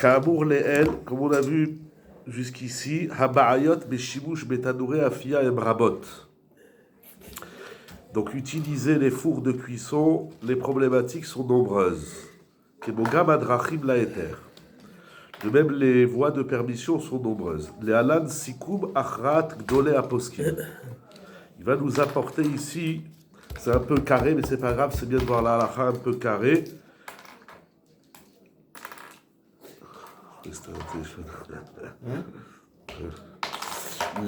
Ka'amour le'el, comme on a vu jusqu'ici, haba'ayot beshimush betanouré afia et brabot. Donc utiliser les fours de cuisson, les problématiques sont nombreuses. Kemogam adrachim laeter. De même, les voies de permission sont nombreuses. Les alan sikum achrat gdole aposkim. Il va nous apporter ici, c'est un peu carré, mais c'est pas grave, c'est bien de voir la halakha un peu carré.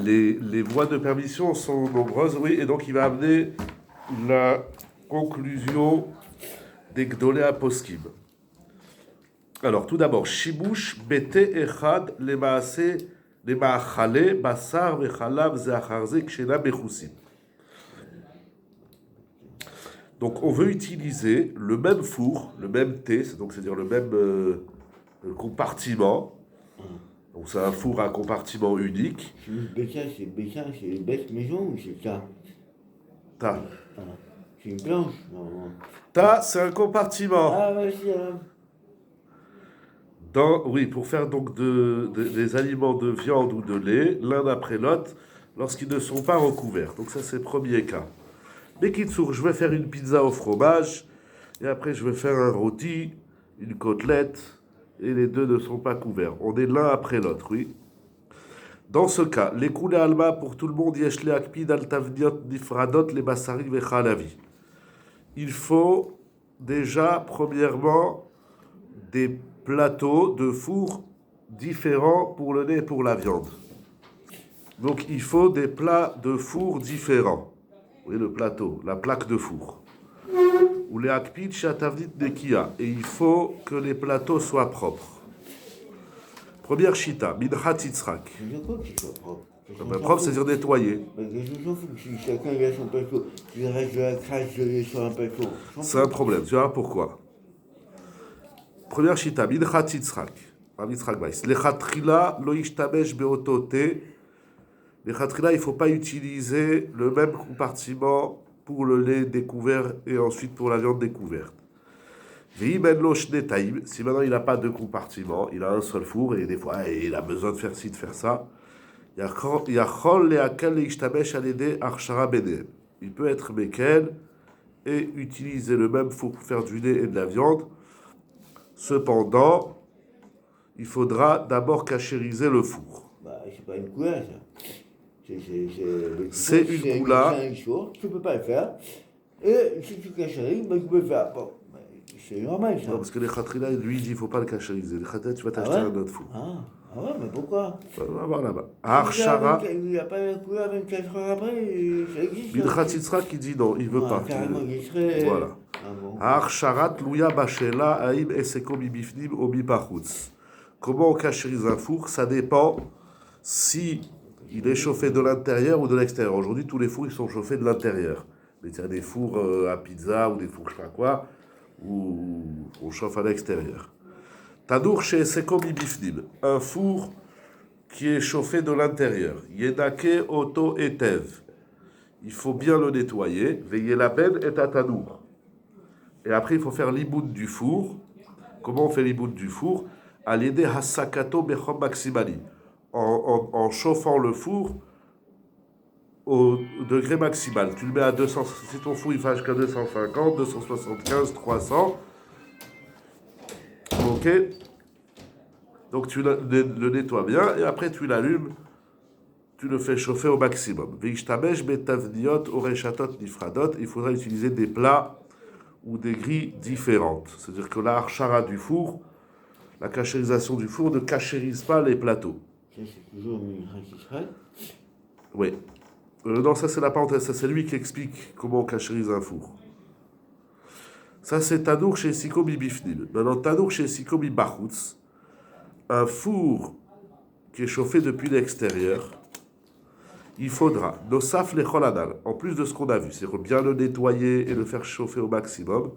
Les voies de permission sont nombreuses, oui, et donc il va amener la conclusion des Gdolé Aposkim. Alors, tout d'abord, Shibush bete echad le ma'achale basar vechalav zeacharze kshena bechusim. Donc, on veut utiliser le même four, le même thé, donc c'est-à-dire le même compartiment. Donc, c'est un four à compartiment unique. C'est les bêtes maison ou c'est ça? Ta. C'est une planche, normalement. Ta, c'est un compartiment. Ah, ouais, c'est là. Oui, pour faire donc des aliments de viande ou de lait, l'un après l'autre, lorsqu'ils ne sont pas recouverts. Donc ça, c'est le premier cas. Mais Kitsour, je vais faire une pizza au fromage, et après je vais faire un rôti, une côtelette, et les deux ne sont pas couverts. On est l'un après l'autre, oui. Dans ce cas, les koulé alma pour tout le monde, yesh le akpid al tavniot nifradot les basari vechalavi. Il faut déjà, premièrement, des plateaux de four différents pour le lait et pour la viande. Donc il faut des plats de four différents. Oui, le plateau, la plaque de four. Ou les akpid shatavnit nekia. Et il faut que les plateaux soient propres. Première chita, Minchat Yitzhak. C'est quoi qu'il soit propre? Propre, c'est-à-dire nettoyer. Mais qu'est-ce que j'en fous? Si chacun il a son plateau, il reste de la crasse sur un plateau. C'est un problème. Tu vois pourquoi? Première chita, Minchat Yitzhak. Lechatrila lo yishtamesh beotote. Lechatrila, il ne faut pas utiliser le même compartiment pour le lait découvert et ensuite pour la viande découverte. Si maintenant il n'a pas de compartiment, il a un seul four et des fois il a besoin de faire ci, de faire ça, il peut être mekel et utiliser le même four pour faire du lait et de la viande. Cependant, il faudra d'abord cachériser le four. Bah, c'est pas une couleur, ça. C'est une couleur. Tu peux pas le faire. Et si tu cachérises, bah, tu peux le faire. Bon. C'est normal, ça. Non, parce que les khatrila, lui, il dit qu'il ne faut pas le cachériser. Les khatrila, tu vas t'acheter un autre four. Ah ouais, mais pourquoi? On va voir là-bas. Archara. Il n'y a pas la couleur 24 heures après, ça existe. Minchat Yitzhak qui dit non, il ne veut pas. Carrément, il serait. Voilà. Archarat louya bachela aïm eseko bibifnim obi pachutz. Comment on cachérise un four? Ça dépend si il est chauffé de l'intérieur ou de l'extérieur. Aujourd'hui, tous les fours, ils sont chauffés de l'intérieur. Mais il y a des fours à pizza ou des fours je sais pas quoi, où on chauffe à l'extérieur. Tadour chez Sekomi Bifnim, un four qui est chauffé de l'intérieur. Yedake Oto Etev. Il faut bien le nettoyer. Veillez la benne et à tadour. Et après, il faut faire l'iboud du four. Comment on fait l'iboud du four? À l'aider Hasakato Bechom Maximali. En chauffant le four au degré maximal. Tu le mets à 200, si ton four il fait jusqu'à 250, 275, 300. Ok. Donc tu le nettoies bien et après tu l'allumes, tu le fais chauffer au maximum. Il faudra utiliser des plats ou des grilles différentes. C'est-à-dire que la archara du four, la cachérisation du four ne cachérise pas les plateaux. Ça, c'est toujours Minchat. Oui. Non, ça c'est la parenthèse, ça c'est lui qui explique comment on cachérise un four. Ça c'est Tadour chez Sikomi Bifnil. Maintenant, Tadour chez Sikomi Bachutz, un four qui est chauffé depuis l'extérieur, il faudra, Nosaf le Cholanal, en plus de ce qu'on a vu, c'est-à-dire bien le nettoyer et le faire chauffer au maximum,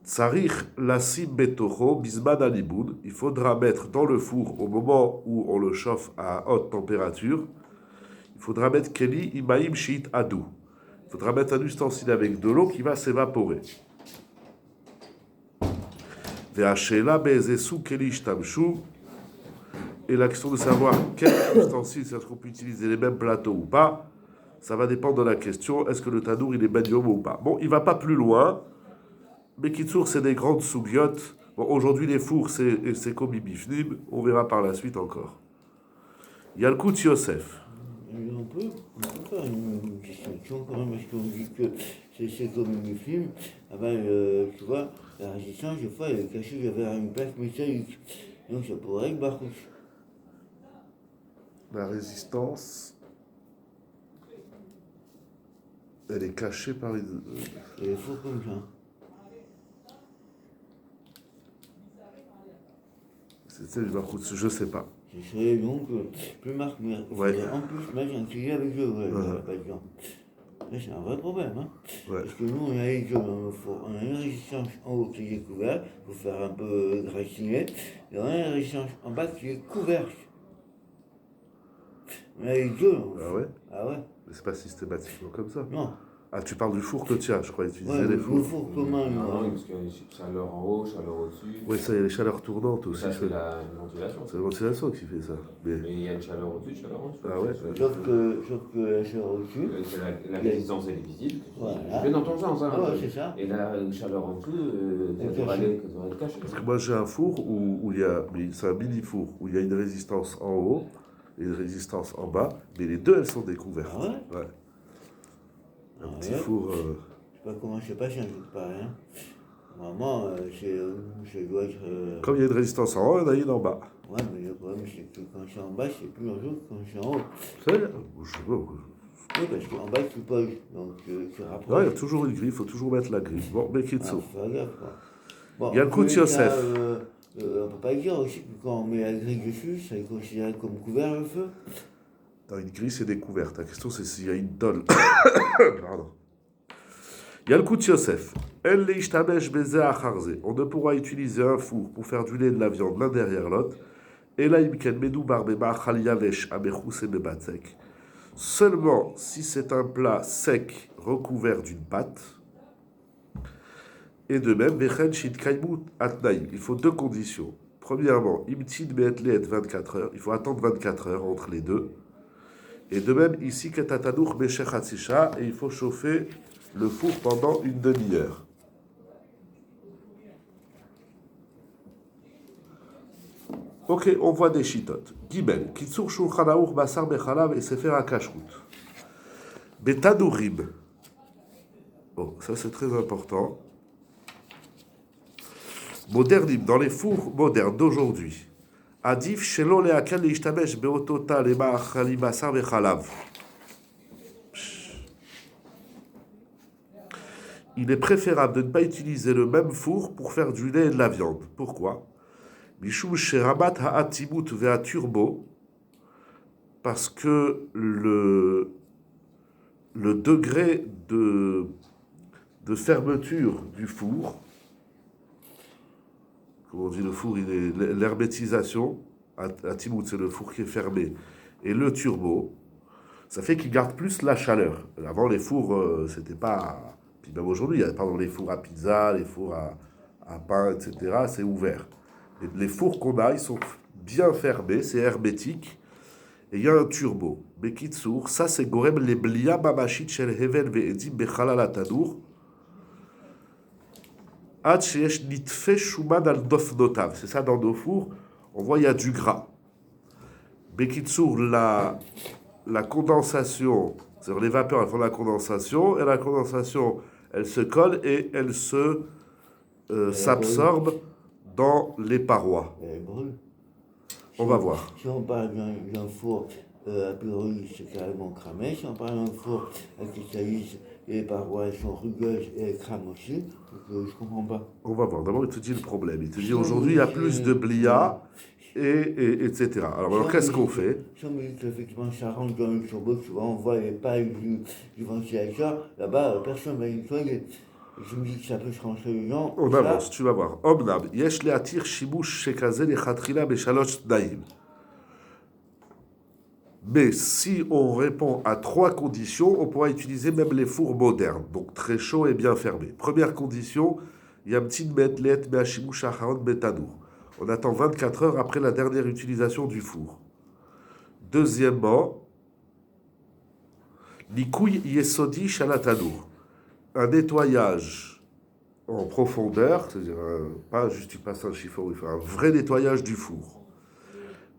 Tsarich Lassim Betocho, Bisman Aliboud, il faudra mettre dans le four, au moment où on le chauffe à haute température, il faudra mettre Keli Imaim Shit Adou. Il faudra mettre un ustensile avec de l'eau qui va s'évaporer. Ve'ashela be'ezesu kelish tamshu. Et la question de savoir quel ustensile, est-ce qu'on peut utiliser les mêmes plateaux ou pas, ça va dépendre de la question, est-ce que le tanour il est banyom ou pas. Bon, il va pas plus loin, mais Kitsour, c'est des grandes soubiotes. Bon, aujourd'hui, les fours, c'est comme Ibifnim, on verra par la suite encore. Il y a le coup de Yosef. On peut faire une distinction quand même, parce qu'on dit que c'est comme une film. Ah ben, tu vois, la résistance, des fois, elle est cachée derrière une plaque métallique. Donc ça pourrait être Barouche. La résistance, elle est cachée par les... Et il faut comme ça. C'est celle du Bachout, je sais pas. Ce serait donc plus marqué. Ouais. En plus, mettre un sujet avec le vrai, par exemple. Là, c'est un vrai problème. Hein. Ouais. Parce que nous, on a les deux dans le four. On a une résistance en haut qui est couverte, il faut faire un peu gratiner. Et on a une résistance en bas qui est couverte. On a les deux. Ah ouais? Ah ouais? Mais c'est pas systématiquement comme ça. Non. Ah, tu parles du four que tu as, je crois, utiliser Ouais, les le fours. four commun, Non, parce qu'il y a chaleur en haut, chaleur au-dessus. Oui, ça, il y a les chaleurs tournantes aussi. Ça, c'est la ventilation. C'est la ventilation qui fait ça. Mais... Mais il y a une chaleur au-dessus, une chaleur en dessous. Ah ouais? Sauf que la chaleur au-dessus. La résistance, elle est visible. Voilà. Je vais dans ton sens. Hein, Ah ouais, c'est ça. Et la chaleur en dessous, ça devrait être caché. Parce que moi, j'ai un four où il y a... Mais c'est un mini-four, où il y a une résistance en haut et une résistance en bas, mais les deux, elles sont découvertes. Ah ouais? Ouais. Un Ah petit ouais. four... Je sais pas comment, je sais pas si un truc pareil. Hein. Vraiment, ça doit être. Comme il y a une résistance en haut, il y en a une en bas. Ouais, mais le problème, c'est que quand c'est en bas, c'est plus dangereux que quand c'est en haut. C'est vrai? Je sais pas. Oui, parce qu'en bas, tu poses, donc tu rapproches. Ouais, il y a toujours une griffe, il faut toujours mettre la griffe. Bon, mais Ah, Kitsu. faut faire gaffe, quoi. Bon, Il y a le coup de Yosef. On peut pas dire aussi que quand on met la grille dessus, ça est considéré comme couvert le feu. Dans une grille, c'est découverte. La question, c'est s'il y a une tôle. Pardon. Il y a le coup de Yosef. On ne pourra utiliser un four pour faire du lait et de la viande l'un derrière l'autre. Et là, seulement si c'est un plat sec recouvert d'une pâte. Et de même, il faut deux conditions. Premièrement, 24 heures. Il faut attendre 24 heures entre les deux. Et de même, ici, et il faut chauffer le four pendant une demi-heure. Ok, on voit des chitotes. Gimel, Kitsur Shulchan Aruch Basar Bechalav et Sefer HaKashrut. Betadourim. Bon, ça c'est très important. Modernim, dans les fours modernes d'aujourd'hui. Adif Shelo Leakal Leishtamesh Beotota Lema'achali Basar Bechalav. Il est préférable de ne pas utiliser le même four pour faire du lait et de la viande. Pourquoi? Mishum Sherabat Ha'atimut Ve'a Turbo, parce que le degré de fermeture du four, comment on dit le four, l'hermétisation, Atimut c'est le four qui est fermé, et le turbo, ça fait qu'il garde plus la chaleur. Avant les fours, c'était pas... Puis même aujourd'hui, pardon, les fours à pizza, les fours à pain, etc., c'est ouvert. Et les fours qu'on a, ils sont bien fermés, c'est hermétique, et il y a un turbo. Bekitsour, ça c'est Gorem les blia mamashit shel hevel ve'edim bechalal atadour. Ad sheyesh nitfe shuman al dofnotav. C'est ça dans nos fours, on voit il y a du gras. Bekitsour, la condensation, c'est-à-dire les vapeurs, elles font la condensation, et la condensation, elle se colle et elle se s'absorbe dans les parois. Elle brûle. On va voir. Si on parle d'un four à pyrolyse, c'est carrément cramé. Si on parle d'un four à cristallyse, les parois elles sont rugueuses et elles crament aussi. Donc je comprends pas. On va voir. D'abord, il te dit le problème. Il te dit aujourd'hui, il y a plus de blia, etc. Alors qu'est-ce qu'on fait? Si on me dit qu'effectivement ça rentre dans le turbo, tu vois, on voit les pailles du ventilateur, là-bas, personne ne va nettoyer. Je me dis que ça peut se rentrer dedans. On avance, tu vas voir. Omnam, yesh leatir shimush shekaze lechatchila beshalosh tnaim. Mais si on répond à trois conditions, on pourra utiliser même les fours modernes, donc très chauds et bien fermés. Première condition, Yamtin Metlet Meashimush Acharon Betanour. On attend 24 heures après la dernière utilisation du four. Deuxièmement, Nikouy Yesodi Shalatanour. Un nettoyage en profondeur, c'est-à-dire pas juste tu passes un chiffon, il faut un vrai nettoyage du four.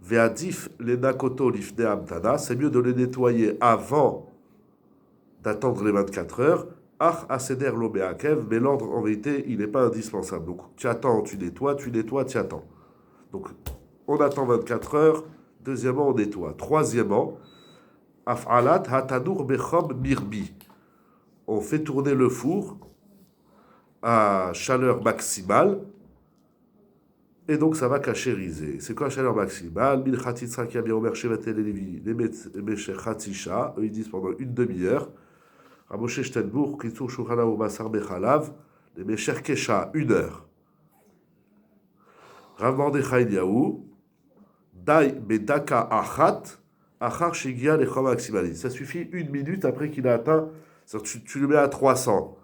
Ve'adif lenakoto lifne amtana, c'est mieux de le nettoyer avant d'attendre les 24 heures. Ach aseder lo be'akev, mais l'ordre en vérité, il n'est pas indispensable. Donc tu attends, tu nettoies, tu attends. Donc on attend 24 heures. Deuxièmement, on nettoie. Troisièmement, af'alat hatanour bechom mirbi. On fait tourner le four à chaleur maximale, et donc ça va cachériser. C'est quoi la chaleur maximale? Eux ils disent pendant une demi-heure. Ramoshe Shtenbourg, Kitsur Shulchan Aruch Basar Bechalav, les Mesher Kesha, 1 heure. Rav Mordechai Eliaou, Dai Bedaka Achat, Achar Shigia Lechom Maximalis. Ça suffit 1 minute après qu'il a atteint, tu le mets à 300.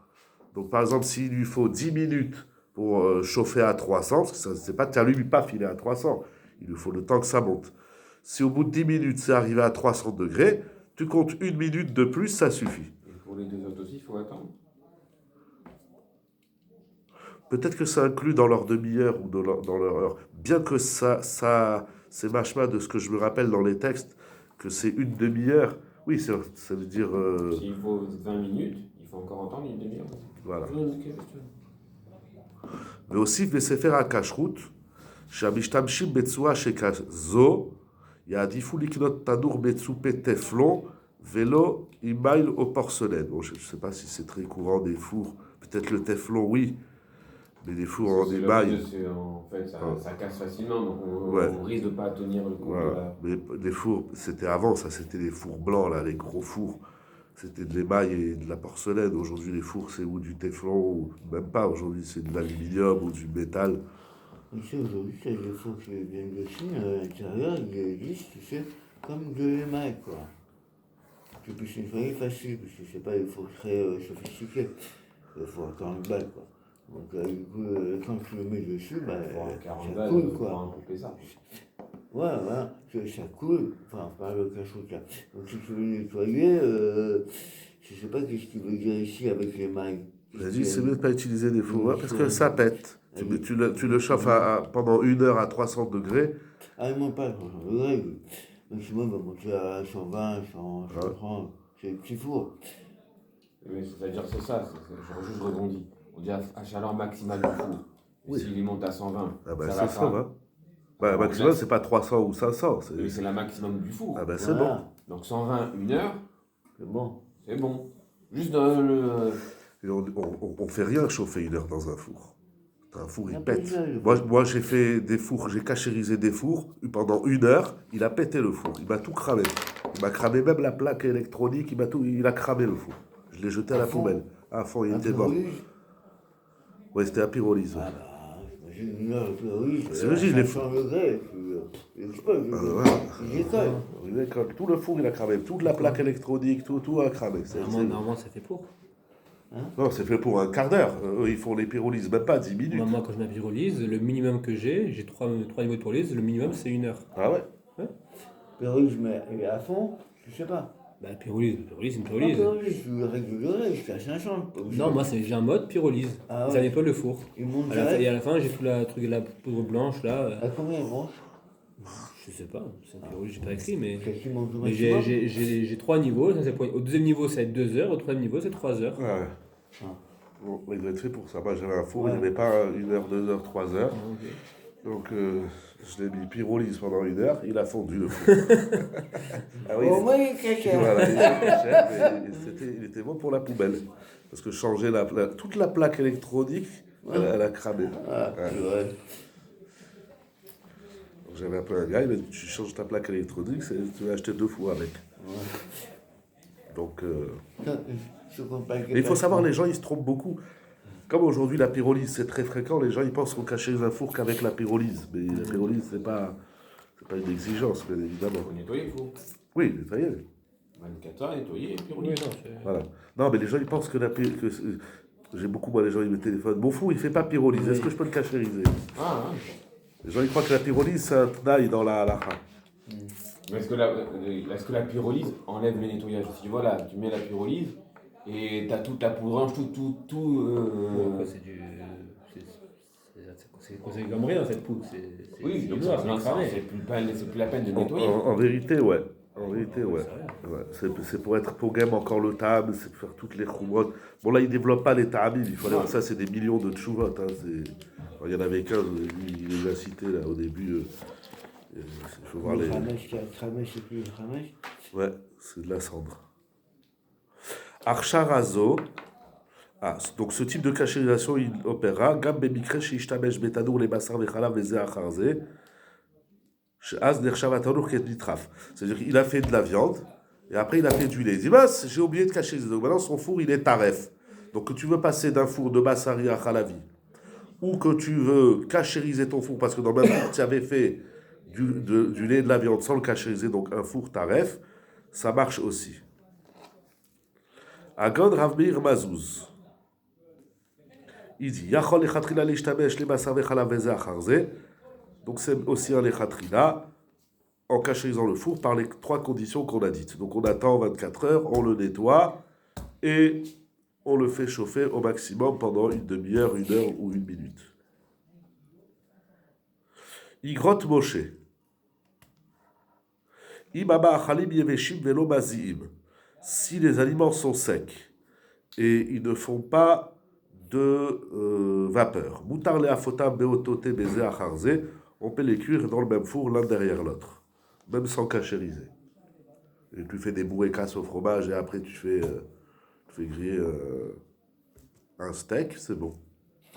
Donc par exemple, s'il lui faut 10 minutes pour chauffer à 300, parce que c'est pas lui, paf, il est à 300. Il lui faut le temps que ça monte. Si au bout de 10 minutes, c'est arrivé à 300 degrés, tu comptes 1 minute de plus, ça suffit. Pour les 2 autres aussi, il faut attendre. Peut-être que ça inclut dans leur demi-heure ou dans leur heure. Bien que ça c'est machma de ce que je me rappelle dans les textes, que c'est une demi-heure. Oui, ça veut dire... S'il faut 20 minutes, il faut encore entendre une demi-heure. Voilà. Mais aussi, le sefer à kashrut, shabishtamshim betsua shekazo, ya'adifu liknot tanour betsupe teflon, vélo imail au porcelaine. Bon, je ne sais pas si c'est très courant des fours. Peut-être le teflon, oui. Mais des fours en émail. En fait, ça casse facilement, donc on risque de ne pas tenir le coup. Voilà. Mais les fours, c'était avant, ça, c'était les fours blancs, là, les gros fours. C'était de l'émail et de la porcelaine. Aujourd'hui, les fours, c'est ou du téflon, ou même pas. Aujourd'hui, c'est de l'aluminium ou du métal. Ici, aujourd'hui, c'est les fours qui viennent de Chine, à l'intérieur, il existe, tu sais, comme de l'émail, quoi. Tu peux nettoyer facile, parce que c'est pas des fours très sophistiqués. Il faut attendre une balle, quoi. Donc, du coup, quand tu le mets dessus, bah, ça coule, quoi. Voilà, ça coule. Enfin, par le cachot, là. Donc, si tu veux nettoyer, je sais pas qu'est-ce qu'il veut dire ici avec les mailles. J'ai dit, c'est mieux de ne pas utiliser des fours, parce que ça pète. Tu le chauffes pendant 1 heure à 300 degrés. Ah, il ne monte pas à 300 degrés. Le maximum va monter à 120, 130. C'est des petits fours. Mais c'est-à-dire, c'est ça, je rebondis. On dit à chaleur maximale du four. Oui. S'il monte à 120, ça va 120. Bah, maximum, c'est pas 300 ou 500. C'est la maximum du four. Ah ben c'est bon. Donc 120, 1 heure, c'est bon. C'est bon. Juste dans le... On fait rien chauffer 1 heure dans un four. Un four, il pète. Moi, j'ai fait des fours, j'ai cachérisé des fours. Pendant 1 heure, il a pété le four. Il m'a tout cramé. Il m'a cramé même la plaque électronique. Il a cramé le four. Je l'ai jeté à la poubelle. À fond, il était mort. Ouais, c'était à pyrolyse. Ah bah, j'imagine 1 heure de pyrolyse. C'est logique, les fours. Il décolle. Tout le four, il a cramé. Toute la plaque électronique, tout a cramé. Normalement, ça fait pour. Non, c'est fait pour un quart d'heure. Eux, ils font les pyrolyses, même pas 10 minutes. Moi, quand je pyrolyse, le minimum que j'ai 3 niveaux de pyrolyse, le minimum c'est 1 heure. Ah ouais? Pyrolyse, mais à fond, je sais pas. Bah, pyrolyse, une pyrolyse. Je réglerai jusqu'à 500. Non, moi, j'ai un mode pyrolyse. Ah ouais. Ça nettoie le four. Et à la fin, j'ai tout la poudre blanche là. À combien il mange? Je sais pas, c'est un pyrolyse, j'ai pas écrit, mais j'ai 3 niveaux. Ça, au deuxième niveau, ça va être 2 heures. Au troisième niveau, c'est 3 heures. Ouais. Bon, il doit être fait pour ça. Moi, j'avais un four, il n'y avait pas 1 heure, 2 heures, 3 heures. Ah, okay. Donc, je l'ai mis pyrolyse pendant 1 heure, il a fondu le four. Ah oui, au moins, il est très cher. Voilà, il était très cher, mais il était bon pour la poubelle. Parce que changer toute la plaque électronique, elle a cramé. Ah, c'est vrai. Donc, j'avais un peu un gars, il m'a dit, tu changes ta plaque électronique, tu vas acheter 2 fours avec. Donc... Mais il faut savoir, les gens, ils se trompent beaucoup. Comme aujourd'hui, la pyrolyse, c'est très fréquent, les gens, ils pensent qu'on cachait un four qu'avec la pyrolyse. Mais la pyrolyse, c'est pas une exigence, bien évidemment. Il faut nettoyer le four. Oui, nettoyer. 24 heures, nettoyer et pyrolyse. Voilà. Non, mais les gens, ils pensent que J'ai beaucoup, moi, les gens, ils me téléphonent. Mon four, il fait pas pyrolyse. Est-ce que je peux le cachériser? Ah, ouais. Les gens, ils croient que la pyrolyse, c'est un tnaï dans la halakha. Mais est-ce que la pyrolyse enlève le nettoyage? Si tu vois là, tu mets la pyrolyse et t'as toute la poudrange, Après, c'est considéré comme rien cette poudre. Oui, donc noir, c'est cramé. c'est plus la peine de nettoyer. En vérité, ouais. En vérité, ouais. C'est pour être pogem encore le tam, c'est pour faire toutes les khumrot. Bon, là, il ne développe pas les ta'amim, il faut aller, ça, c'est des millions de tchouvot. Hein, il y en avait 15, lui, il les a cités là, au début. Il faut voir les. Khamesh, c'est plus Khamesh. Ouais, c'est de la cendre. Archarazo. Ah, donc ce type de cachérisation, il opérera. Gam bemikre sheishtamesh betadour les basar vechalav veze acharze. C'est-à-dire qu'il a fait de la viande et après il a fait d'huile. Il dit bah, j'ai oublié de cacher. Donc maintenant son four il est taref. Donc que tu veux passer d'un four de bassari à khalavi ou que tu veux cachériser ton four parce que dans le même four tu avais fait du lait et de la viande sans le cachériser, donc un four taref, ça marche aussi. Agod Rav Meir Mazouz. Il dit Yachol lechatchila leishtamesh le basar vechalav veze acharze. Donc c'est aussi un lechatchila en cachérisant le four par les 3 conditions qu'on a dites. Donc on attend 24 heures, on le nettoie et on le fait chauffer au maximum pendant une demi-heure, 1 heure ou 1 minute. Igrot Moshe. Imama achalim yeveshim velo maziim. Si les aliments sont secs et ils ne font pas de vapeur, mutar le afotam beotote beze acharze. On peut les cuire dans le même four l'un derrière l'autre, même sans cachériser. Et tu fais des bourricas au fromage et après tu fais griller un steak, c'est bon.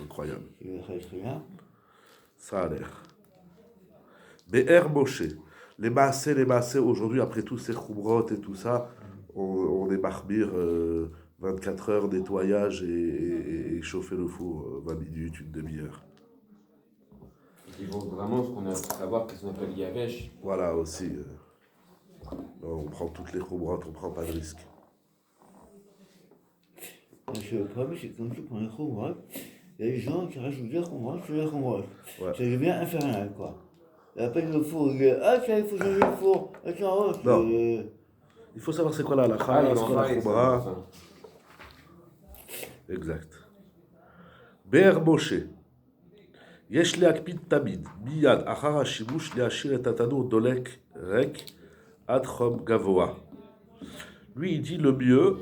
Incroyable. Ça a l'air. Be'er Moshe. Les massés, aujourd'hui, après tous ces khumrot et tout ça, on est marmire 24 heures nettoyage et chauffer le four 20 minutes, une demi-heure. Il faut vraiment ce qu'on a à savoir, qu'est-ce qu'on appelle Yavesh. Voilà aussi. On prend toutes les khumrot, on prend pas de risque. Le problème, c'est que quand tu prends les khumrot, il y a des gens qui rajoutent des khumrot sur les khumrot. Ouais. Ça devient infernal, quoi. Et après le four, il dit ah tiens, il faut changer le four. Attends, non. Il faut savoir c'est quoi la halakha, c'est quoi la khumra. Exact. Be'er Moshe. יש להקפיד תמיד, מיד אחר השימוש להשאיר את התנור דולק ריק עד חום גבוה. Lui, il dit le mieux,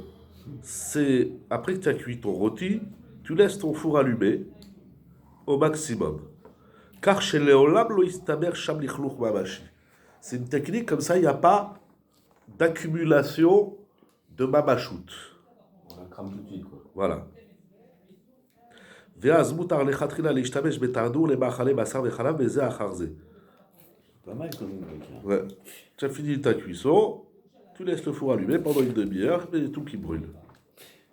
c'est après que tu as cuit ton rôti, tu laisses ton four allumé au maximum. Car chez Léolam, lo istamer sham lichluch mamashi. C'est une technique comme ça, il n'y a pas d'accumulation de mamachout. On la crame tout de suite, quoi. Voilà. ואז מותר לכתחילה להשתמש בתרדור למאכלי בשר וחלב וזה אחר זה. Pas mal comme mec. Ouais. Tu as fini ta cuisson, tu laisses le four allumé pendant une demi-heure et tout qui brûle.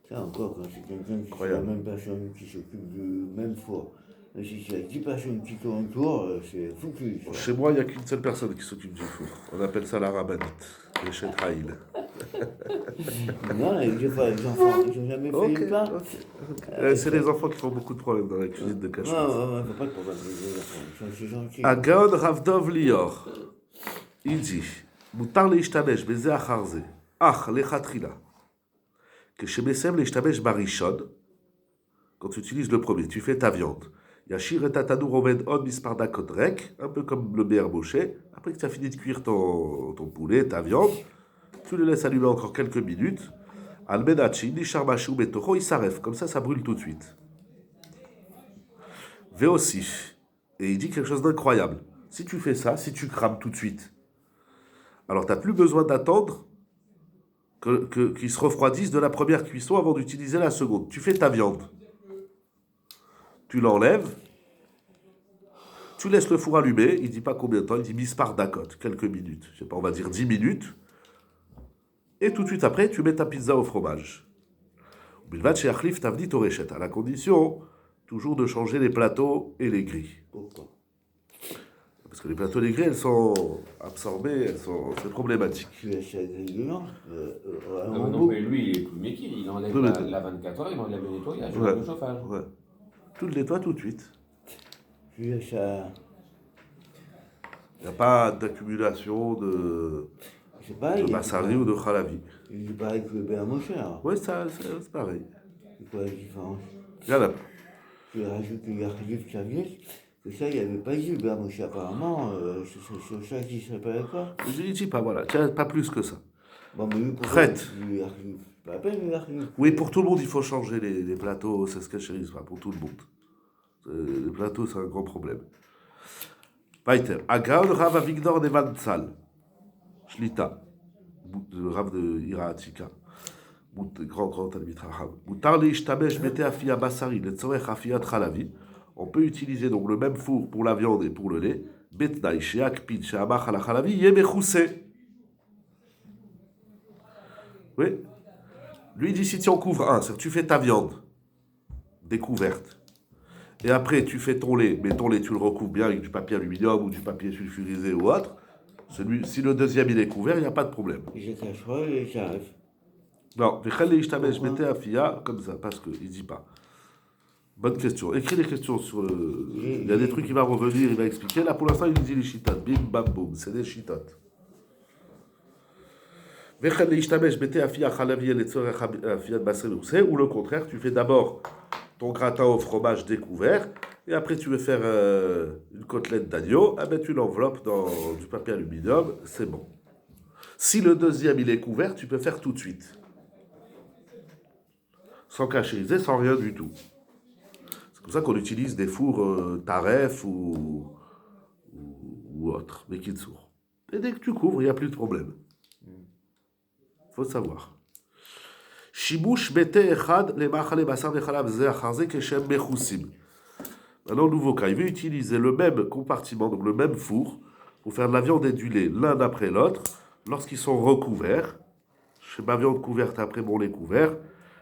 Ça encore, quand c'est quelqu'un qui est la même personne qui s'occupe du même four. Mais si il y a 10 personnes qui tournent autour, c'est foutu. Chez moi, il n'y a qu'une seule personne qui s'occupe du four. On appelle ça la rabbinite, les Shetraïl. Non, des fois, les enfants, ils n'ont jamais fait le pain. C'est les enfants qui font beaucoup de problèmes dans la cuisine de cachot. Non, faut pas de problème avec les enfants. Ils sont gentils. Agaon Ravdov Lior. Il dit מותר להשתמש בזה אחר זה, אך לכתחילה, כשמסיים להשתמש בראשון, quand tu utilises le premier, tu fais ta viande. Yashir et Tatanour Omed On Mispar Dakot Rek, un peu comme le Be'er Moshe. Après que tu as fini de cuire ton poulet, ta viande, tu le laisses allumer encore quelques minutes. Almenachi, Nishar Mashou Betocho, il s'arrête. Comme ça brûle tout de suite. Véosif. Et il dit quelque chose d'incroyable. Si tu fais ça, si tu crames tout de suite, alors tu n'as plus besoin d'attendre qu'il se refroidisse de la première cuisson avant d'utiliser la seconde. Tu fais ta viande. Tu l'enlèves, tu laisses le four allumé, il ne dit pas combien de temps, il dit mispar dakot, quelques minutes, je sais pas, on va dire 10 minutes, et tout de suite après, tu mets ta pizza au fromage. À la condition, toujours de changer les plateaux et les grilles. Pourquoi? Parce que les plateaux des grilles, elles sont absorbées, c'est problématique. Tu achètes des gluants. Non, mais lui, il est plus métier. Il enlève la 24 heures, il enlève le nettoyage, le chauffage. Ouais. Tu le nettoies tout de suite. Tu achètes. Il n'y a pas d'accumulation de massari ou de khalavi. Il paraît que le bain moins cher. Oui, c'est pareil. C'est quoi la différence? Il y en a. Tu rajoutes le khalife serviette, que ça, il n'y avait pas eu le bain moins cher. Apparemment, c'est ça qui serait pas d'accord. Je ne dis pas, voilà, tu n'as pas plus que ça. Bon, mais lui, pour Traite. Pas la peine, le khalife. Oui, pour tout le monde, il faut changer les plateaux, c'est ce que chérie, pas pour tout le monde. Les plateaux, c'est un grand problème. Weiter. Agaon Rav Avigdor Nevan Tzal. Shlita. Le Rav de Ira Atika. Grand Talmid Raham. Moutar leishtamesh bete afia basari, letzorech afiat chalavi. On peut utiliser donc le même four pour la viande et pour le lait. Betnaï sheak pid sheamach ala chalavi yemechoussé. Oui. Lui dit si tu en couvres un, c'est-à-dire tu fais ta viande découverte. Et après, tu fais ton lait, mais ton lait, tu le recouvres bien avec du papier aluminium ou du papier sulfurisé ou autre. Si le deuxième, il est couvert, il n'y a pas de problème. J'ai casserole et j'arrive. Non, je mettais à FIA comme ça, parce qu'il ne dit pas. Bonne question. Écris les questions sur le... Il y a des trucs qui va revenir, il va expliquer. Là, pour l'instant, il nous dit les chitat. Bim, bam, boum. C'est des chitat. Ou le contraire, tu fais d'abord ton gratin au fromage découvert, et après tu veux faire une côtelette d'agneau, eh ben, tu l'enveloppes dans du papier aluminium, c'est bon. Si le deuxième il est couvert, tu peux faire tout de suite. Sans cachériser, sans rien du tout. C'est comme ça qu'on utilise des fours Taref ou autres, mais qui sourd. Et dès que tu couvres, il n'y a plus de problème. Faut savoir. Shibush bete echad le machale basar vechalav ze acharze keshem mechussim. Maintenant, nouveau cas, il veut utiliser le même compartiment, donc le même four, pour faire de la viande et du lait l'un après l'autre, lorsqu'ils sont recouverts. Chez ma viande couverte, après mon lait couvert.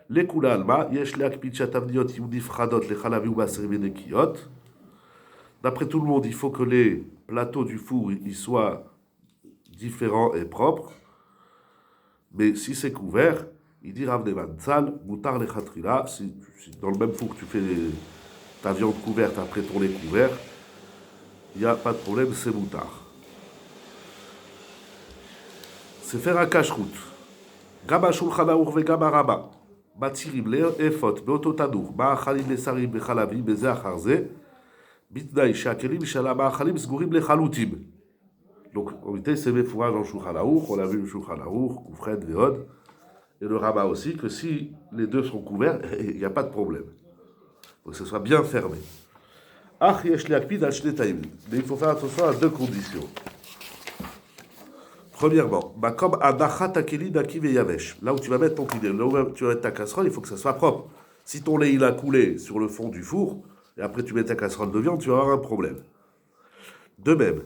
Les kula alma, yesh le akpid shatavniot yudif chadot le chalavi ou basri venekiyot. D'après tout le monde, il faut que les plateaux du four ils soient différents et propres. Mais si c'est couvert, il dit Rav Nevan Tzal, Moutar le Khatrila, si dans le même four que tu fais ta viande couverte après ton lait couvert, il n'y a pas de problème, c'est Moutar. C'est faire un cache-route. Gama Shulchan Aruch ve Gama Rama. Batirim le efot, beoto tadour, ma'achalim le sarim bechalavim, beze acharze, bitnaï shakelim shala ma'achalim sgurim le chalutim. Donc, en réalité, c'est mes fourrages en Shulchan Aruch, on a vu le Shulchan Aruch, Koufred, Veod, et le Rama aussi, que si les deux sont couverts, il n'y a pas de problème. Il faut que ce soit bien fermé. Ach yesh liakpid al shnei taim. Mais il faut faire attention à deux conditions. Premièrement, comme adachat akeli naki veyavesh. Là où tu vas mettre ton kidé, là où tu vas mettre ta casserole, il faut que ça soit propre. Si ton lait il a coulé sur le fond du four, et après tu mets ta casserole de viande, tu vas avoir un problème. De même,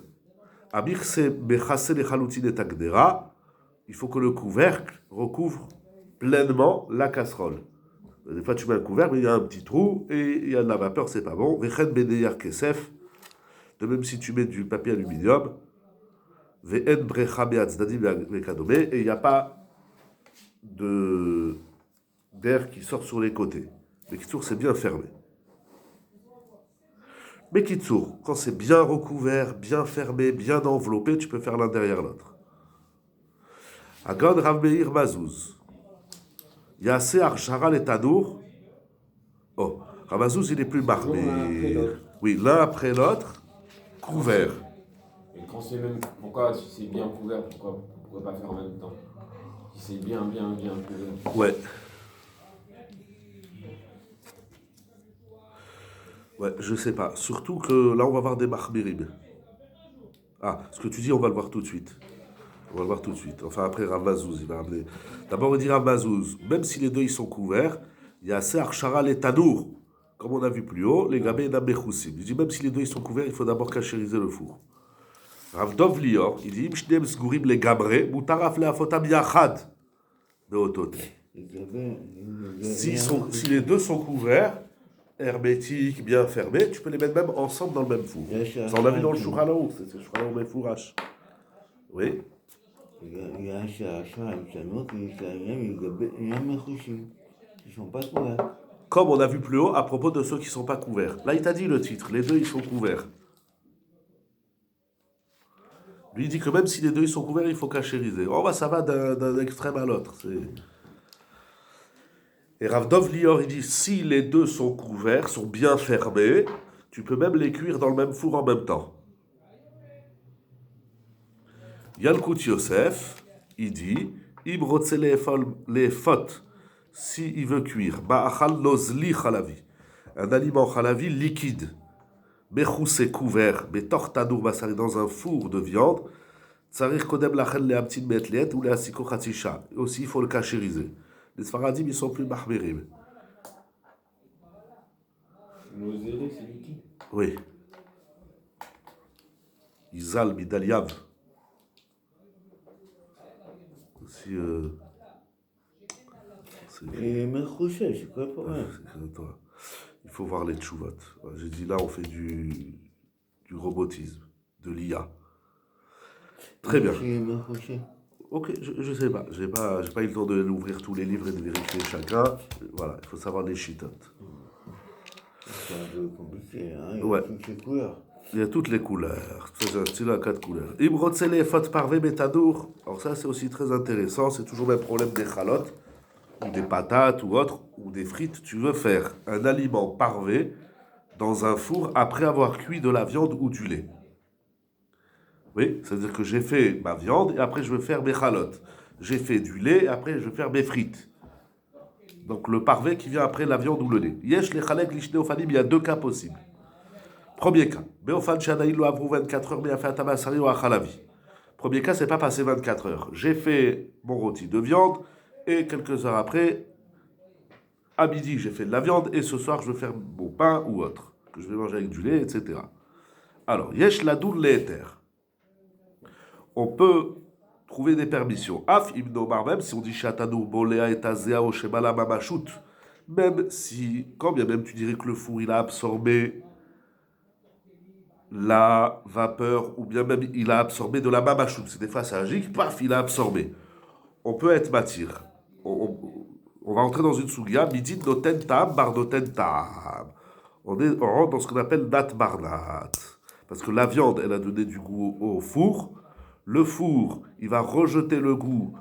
il faut que le couvercle recouvre pleinement la casserole. Des fois, tu mets un couvercle, mais il y a un petit trou et il y a de la vapeur, c'est pas bon. De même, si tu mets du papier aluminium, et il n'y a pas d'air qui sort sur les côtés. Mais Kitsour, c'est bien fermé. Mais Kitsour, quand c'est bien recouvert, bien fermé, bien enveloppé, tu peux faire l'un derrière l'autre. Agad Rav Meir Mazouz. Yassé Archara et Tanour. Oh, Rav Mazouz, il est plus marmé. Oui, l'un après l'autre, couvert. Et quand c'est même. Pourquoi, si c'est bien couvert, pourquoi pas faire en même temps? Si c'est bien couvert. Ouais. Ouais, je sais pas. Surtout que là, on va voir des mahmirim. Ah, ce que tu dis, on va le voir tout de suite. On va le voir tout de suite. Enfin, après, Rav Mazouz, il va ramener. D'abord, il dit Rav Mazouz, même si les deux ils sont couverts, il y a assez Archara les Tanour. Comme on a vu plus haut, les Gabé Nabechoussim. Il dit même si les deux ils sont couverts, il faut d'abord cachériser le four. Rav Dov Lior, il dit Imshnem Sgurim les Gabré, Moutaraf le Afotam Yachad. De Otote. Si les deux sont couverts, hermétiques, bien fermés, tu peux les mettre même ensemble dans le même four. Ça, on a vu dans le Shulchan Aruch, c'est le Shulchan Aruch Mefourash. Oui. Il y a un chercheur avec un autre, il y a un mechouchim. Ils ne sont pas couverts. Comme on a vu plus haut à propos de ceux qui ne sont pas couverts. Là, il t'a dit le titre, les deux, ils sont couverts. Lui, il dit que même si les deux, ils sont couverts, il faut cachériser. Oh, bah, ça va d'un extrême à l'autre. Et Rav Dov Lior, il dit, si les deux sont couverts, sont bien fermés, tu peux même les cuire dans le même four en même temps. Yalkut Yosef, il dit, Ibrotse les fautes, si il veut cuire, Ma'achal nozli chalavi, un aliment chalavi liquide, Bechoussé couvert, Betor tadour basari, dans un four de viande, Tsarir kodem lachel le hamtin metliet ou le asiko chatisha. Aussi, il faut le cachériser. Les Sfaradim, ils sont plus mahmirim. L'oseré, c'est liquide. Oui. Izal Midaliav. Aussi. Et mechouché, c'est quoi le problème? Il faut voir les tchouvot. J'ai dit là, on fait du robotisme, de l'IA. Très bien. Ok, je sais pas. J'ai pas eu le temps d'ouvrir tous les livres et de vérifier chacun. Voilà, il faut savoir les chitotes. C'est un peu compliqué, hein? Ouais. Toutes les couleurs. Il y a toutes les couleurs. C'est un style à 4 couleurs. Ibrotsele fot parvé betadour. Alors ça, c'est aussi très intéressant. C'est toujours le même problème des chalotes, ou des patates, ou autres, ou des frites. Tu veux faire un aliment parvé dans un four après avoir cuit de la viande ou du lait. Oui, c'est-à-dire que j'ai fait ma viande et après je veux faire mes chalotes. J'ai fait du lait et après je veux faire mes frites. Donc le parvé qui vient après la viande ou le lait. Yesh le chalek lishne ofanim, il y a deux cas possibles. Premier cas, beofan shanaïl lo avrou 24 heures, mais a fait atamasari ou achalavi. Premier cas, c'est pas passé 24 heures. J'ai fait mon rôti de viande et quelques heures après, à midi, j'ai fait de la viande et ce soir, je veux faire mon pain ou autre, que je vais manger avec du lait, etc. Alors, yesh ladoul le'eter. On peut trouver des permissions. Af ibnomar, même si on dit chatanou bolea et azea o shebala mamashut, même si, quand bien même tu dirais que le four il a absorbé la vapeur, ou bien même il a absorbé de la mamashut, c'est des fois ça agit, paf, il a absorbé. On peut être matir. On va entrer dans une sougia, midit noten tam, bar noten tam. On rentre dans ce qu'on appelle nat barnat. Parce que la viande, elle a donné du goût au four. Le four, il va rejeter le goût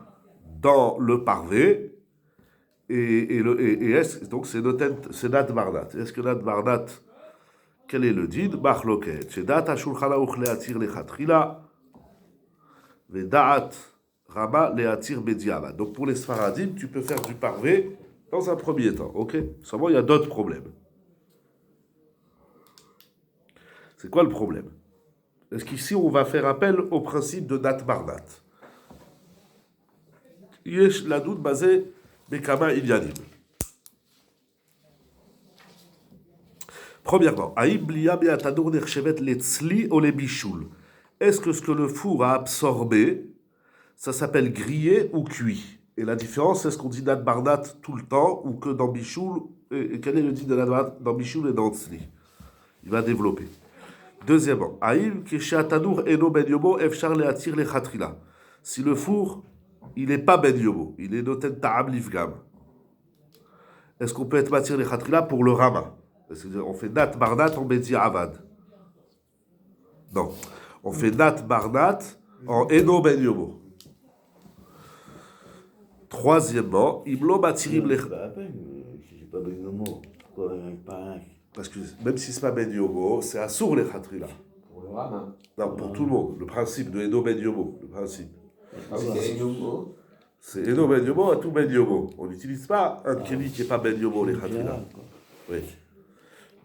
dans le parvé. Donc c'est nat barnat. Est-ce que nat barnat, quel est le din? Machloket. C'est data shulchan aruch leatir lechatrila. Vedaat rama leatir bediava. Donc pour les sfaradim, tu peux faire du parvé dans un premier temps. Ok? Seulement, il y a d'autres problèmes. C'est quoi le problème? Est-ce qu'ici, on va faire appel au principe de Nat Barnat? Yesh la doute basée Bekama Ilyanim. Premièrement, Aïb liya be'atadour nechshevet letzli ou le bichoul. Est-ce que ce que le four a absorbé, ça s'appelle grillé ou cuit? Et la différence, est-ce qu'on dit Nat Barnat tout le temps ou que dans bichoul? Et quel est le dit de Nat Barnat dans bichoul et dans tzli? Il va développer. Deuxièmement, si le four, il n'est pas ben yobo, il est noten ta'am livgam, est-ce qu'on peut être matir les khatrila pour le rama? On fait nat barnat en bedi avad. Non, on fait nat barnat en eno ben yobo. Troisièmement, imlo matirim les... C'est pas ben yobo. Parce que même si ce n'est pas ben yobo, c'est assour les khatrila. Pour le rama. Non, pour tout le monde. Le principe de eno ben yobo, le principe. Ah oui, c'est yobo. C'est eno ben yobo à tout ben yobo. On n'utilise pas un kéli qui n'est pas ben yobo, les khatrila. Oui.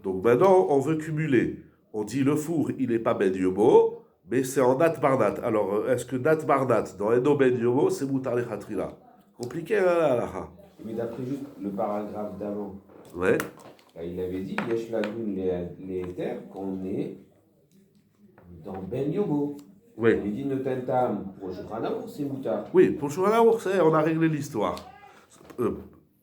Donc maintenant, on veut cumuler. On dit le four, il n'est pas ben yobo, mais c'est en nat barnat. Alors, est-ce que nat barnat, dans eno ben yobo, c'est moutar les khatrila? Compliqué, là. Mais d'après juste le paragraphe d'avant, Ouais. il avait dit Yesh ladoun les terres qu'on est dans Ben Yobo. Oui. Il dit Noten Tam pour Shulchan Aruch, c'est Moutar. Oui, pour Shulchan Aruch, on a réglé l'histoire.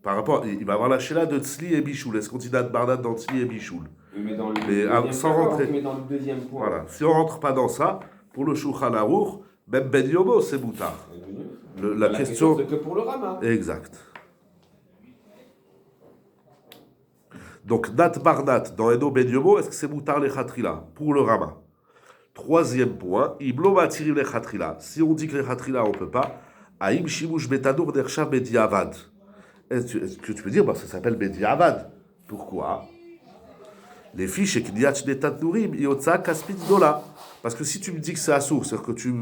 Par rapport, il va avoir la Sheila de Tzli et Bichoul. Est-ce qu'on dit Date Bardat dans Tzli et Bichoul? Oui, mais dans le Mais deuxième sans point, rentrer. mais dans le deuxième point. Voilà. Si on rentre pas dans ça, pour le Shulchan Aruch, même Ben Yomo, c'est moutard. La question. C'est que pour le Rama. Exact. Donc, Date Bardat dans Eno Ben Yomo, est-ce que c'est moutard les Khatrila? Pour le Rama. Troisième point, Iblo Matirim les Khatrila. Si on dit que les Khatrila, on peut pas, Aïm Shimush Betadour Dershav Bediavad. Est-ce que tu peux dire, bah, ça s'appelle Bediavad? Pourquoi? Les fiches et Kniach Netat Nourim, Iotza Kaspit Dola. Parce que si tu me dis que c'est assourd, c'est-à-dire que tu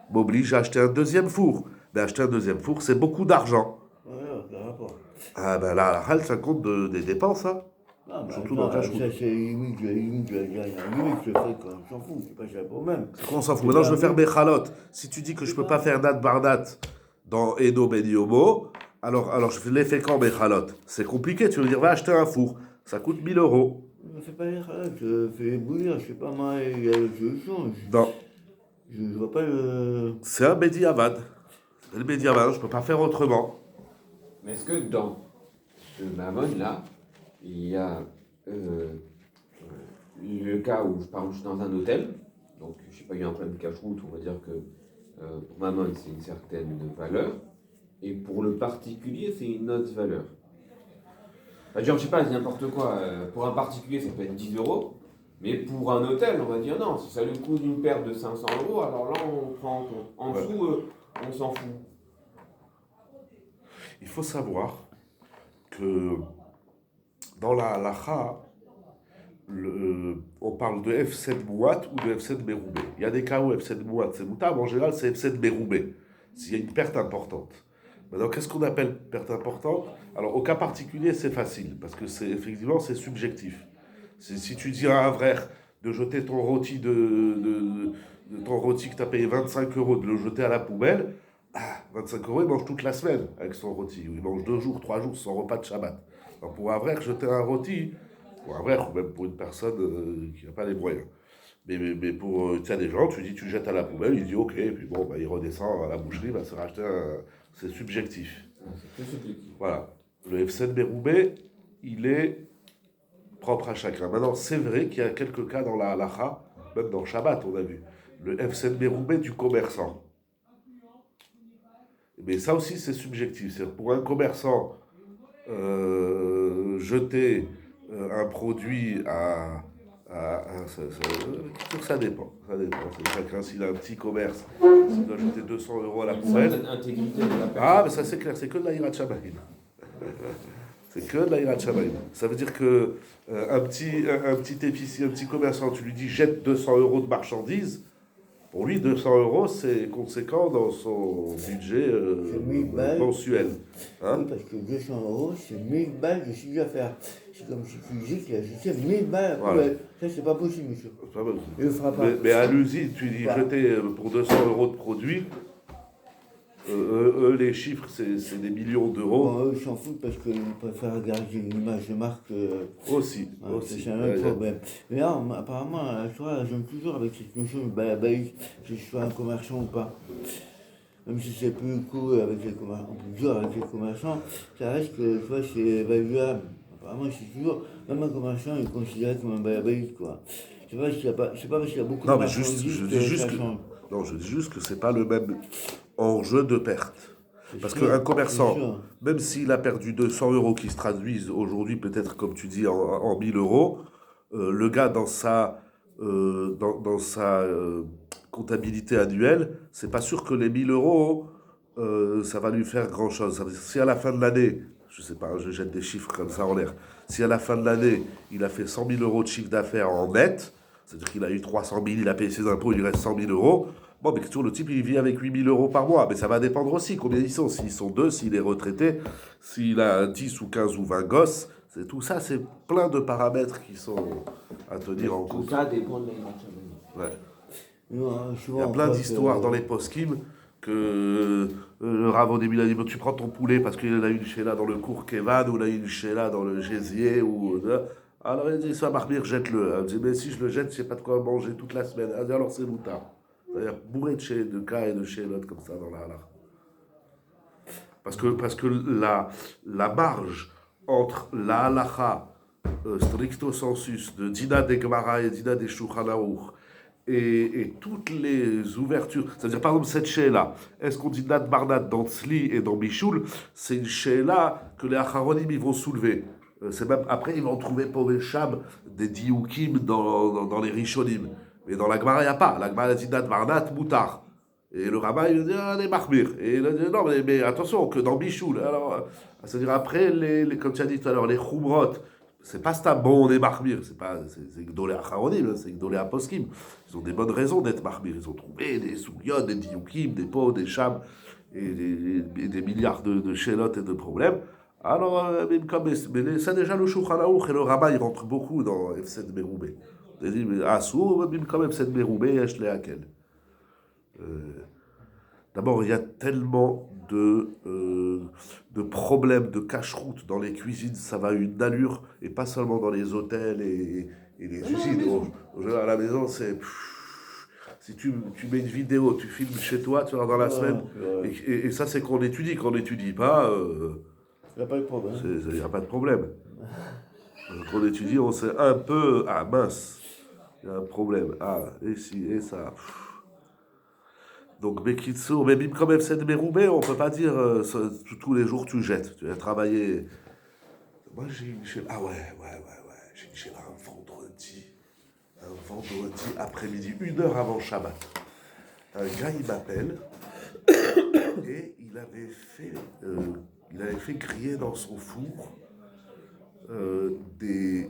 m'obliges à acheter un deuxième four. Mais acheter un deuxième four, c'est beaucoup d'argent. Ouais, quel rapport? Ah ben là, la halle, ça compte des dépenses, hein. Non, bah, Surtout dans le cache-route. ça, c'est limite, je le fais quand on s'en fout, c'est pas ça le problème. C'est quoi, on s'en fout? Maintenant, je veux faire Bechalot. Si tu dis que je peux pas faire Nat Bardat dans Edo Ben Yomo, alors je les fais quand Bechalot? C'est compliqué, tu veux dire, va acheter un four. Ça coûte 1000 euros. Ne fais pas les râles, fais bouillir, je sais pas moi, il y a des solutions. Non. Je vois pas le. C'est un Bediavad. C'est le Bediavad, je peux pas faire autrement. Mais est-ce que dans ce Mammon là, il y a le cas où je suis dans un hôtel, donc je sais pas, il y a un problème de cache-route, on va dire que pour Mammon c'est une certaine valeur, et pour le particulier c'est une autre valeur. Genre, je sais pas, c'est n'importe quoi. Pour un particulier, ça peut être 10 euros. Mais pour un hôtel, on va dire non. Si ça lui coûte une paire de 500 euros, alors là, on prend en compte. En dessous, on s'en fout. Il faut savoir que dans la halacha, on parle de F7 Mouat ou de F7 Beroubé. Il y a des cas où F7 Mouat c'est moutable, en général c'est F7 Beroubé, s'il y a une perte importante. Maintenant, qu'est-ce qu'on appelle perte importante? Alors, au cas particulier, c'est facile, parce que effectivement, c'est subjectif. Si tu dis à un frère de jeter ton rôti ton rôti que tu as payé 25 euros, de le jeter à la poubelle, 25 euros, il mange toute la semaine avec son rôti. Il mange 2 jours, 3 jours sans repas de Shabbat. Alors, pour un frère, jeter un rôti, pour un frère, ou même pour une personne qui n'a pas les moyens. Mais pour des gens, tu dis, tu jettes à la poubelle, il dit ok, et puis bon, il redescend à la boucherie, il va se racheter c'est subjectif. C'est subjectif. Voilà. Le F7 Beroubé, il est propre à chacun. Maintenant, c'est vrai qu'il y a quelques cas dans la halacha, même dans Shabbat, on a vu. Le F7 Beroubé du commerçant. Mais ça aussi, c'est subjectif. C'est-à-dire, pour un commerçant, jeter un produit ça dépend. Ça dépend. C'est chacun, s'il a un petit commerce, s'il doit jeter 200 euros à la poubelle. Intégrité de la personne. Ah, mais ça c'est clair, c'est que de la Hirat Shamayim. C'est que de la Hirat Shamayim. Ça veut dire que un petit épicier, un petit commerçant, tu lui dis jette 200 euros de marchandises. Pour lui, 200 euros, c'est conséquent dans son budget mensuel. Hein? Oui, parce que 200 euros, c'est 1000 balles de chiffre d'affaires. C'est comme si tu disais qu'il a jeté 1000 balles. Voilà. Ça, c'est pas possible, monsieur. C'est pas possible. Il le fera pas. Mais à l'usine, tu dis jeter pour 200 euros de produits. Eux, les chiffres, c'est des millions d'euros. Bon, eux, ils s'en foutent parce qu'ils préfèrent garder une image de marque. Aussi. C'est un autre problème. Mais là, apparemment, tu vois, j'aime toujours avec cette notion de balabaïs, que je sois un commerçant ou pas. Même si c'est plus cool avec les commerçants, plus dur avec les commerçants, ça reste que, tu vois, c'est évaluable. Apparemment, c'est toujours, même un commerçant est considéré comme un balabaïs, quoi. C'est pas parce qu'il y a beaucoup de marchandises je dis juste que c'est pas le même enjeu de perte. Parce qu'un commerçant, même s'il a perdu 200 euros qui se traduisent aujourd'hui peut-être, comme tu dis, en 1000 euros, le gars dans sa comptabilité annuelle, c'est pas sûr que les 1000 euros, ça va lui faire grand-chose. Ça veut dire, si à la fin de l'année, je sais pas, je jette des chiffres comme ça en l'air, si à la fin de l'année, il a fait 100 000 euros de chiffre d'affaires en net, c'est-à-dire qu'il a eu 300 000, il a payé ses impôts, il lui reste 100 000 euros, bon, mais toujours le type, il vit avec 8 000 euros par mois. Mais ça va dépendre aussi combien ils sont. S'ils sont deux, s'il est retraité, s'il a 10 ou 15 ou 20 gosses, c'est tout ça, c'est plein de paramètres qui sont à tenir en compte. Tout ça dépend de la ouais. Il y a plein d'histoires dans les post-kim que le Rav au début il a dit tu prends ton poulet parce qu'il a une chéla dans le cours Kevan ou il a une chéla dans le gésier ou alors il dit ça marmire jette-le. Il dit mais si je le jette je sais pas de quoi manger toute la semaine. Il dit alors c'est moutard. C'est-à-dire bourré de cas et de chélotes comme ça dans la halakha. Parce que la marge entre la halacha, stricto sensus, de Dina de Gemara et Dina de Shulchan Aruch, et toutes les ouvertures, c'est-à-dire par exemple cette sheila, est-ce qu'on dit Nat Barnat dans Tzli et dans Bichoul, c'est une sheila que les Acharonim ils vont soulever. C'est même, après ils vont trouver pour les Sham des dioukim dans les Rishonim. Mais dans la Gemara il n'y a pas. La Gemara dit Nat Barnat Moutar. Et le rabbin il dit les Mahmir. Et il dit non mais attention que dans Bichoul. Alors, c'est-à-dire après comme tu as dit tout à l'heure les Khumrot. C'est pas bon, on est Mahmir, c'est Gdolé Acharonim, c'est Gdolé Aposkim. Ils ont des bonnes raisons d'être Mahmir. Ils ont trouvé des Sougyot, des Dioukim, des pots, des Cham, et des milliards de Shelot et de problèmes. Alors, mais ça déjà le Shulchan Aruch et le rabbin, ils rentrent beaucoup dans F7 Meroubé. Ils disent, Assour, même comme F7 Meroubé, Yesh le Hakel. D'abord, il y a tellement de problèmes de cache-route dans les cuisines, ça va une allure, et pas seulement dans les hôtels et les usines. À la maison, c'est... Si tu mets une vidéo, tu filmes chez toi, tu vas dans la semaine, et ça c'est qu'on étudie. Quand on n'étudie pas, il n'y a pas de problème. Il n'y a pas de problème. Quand on étudie, on sait un peu, ah mince, il y a un problème, et si, et ça... Donc, Bekitsour, mais même quand même, c'est Meroubé, on ne peut pas dire tous les jours tu jettes. Tu as travaillé. Moi, j'ai une chez. Ah ouais. J'ai une chez un vendredi après-midi, 1 heure avant Shabbat. Un gars, il m'appelle et il avait fait griller dans son four des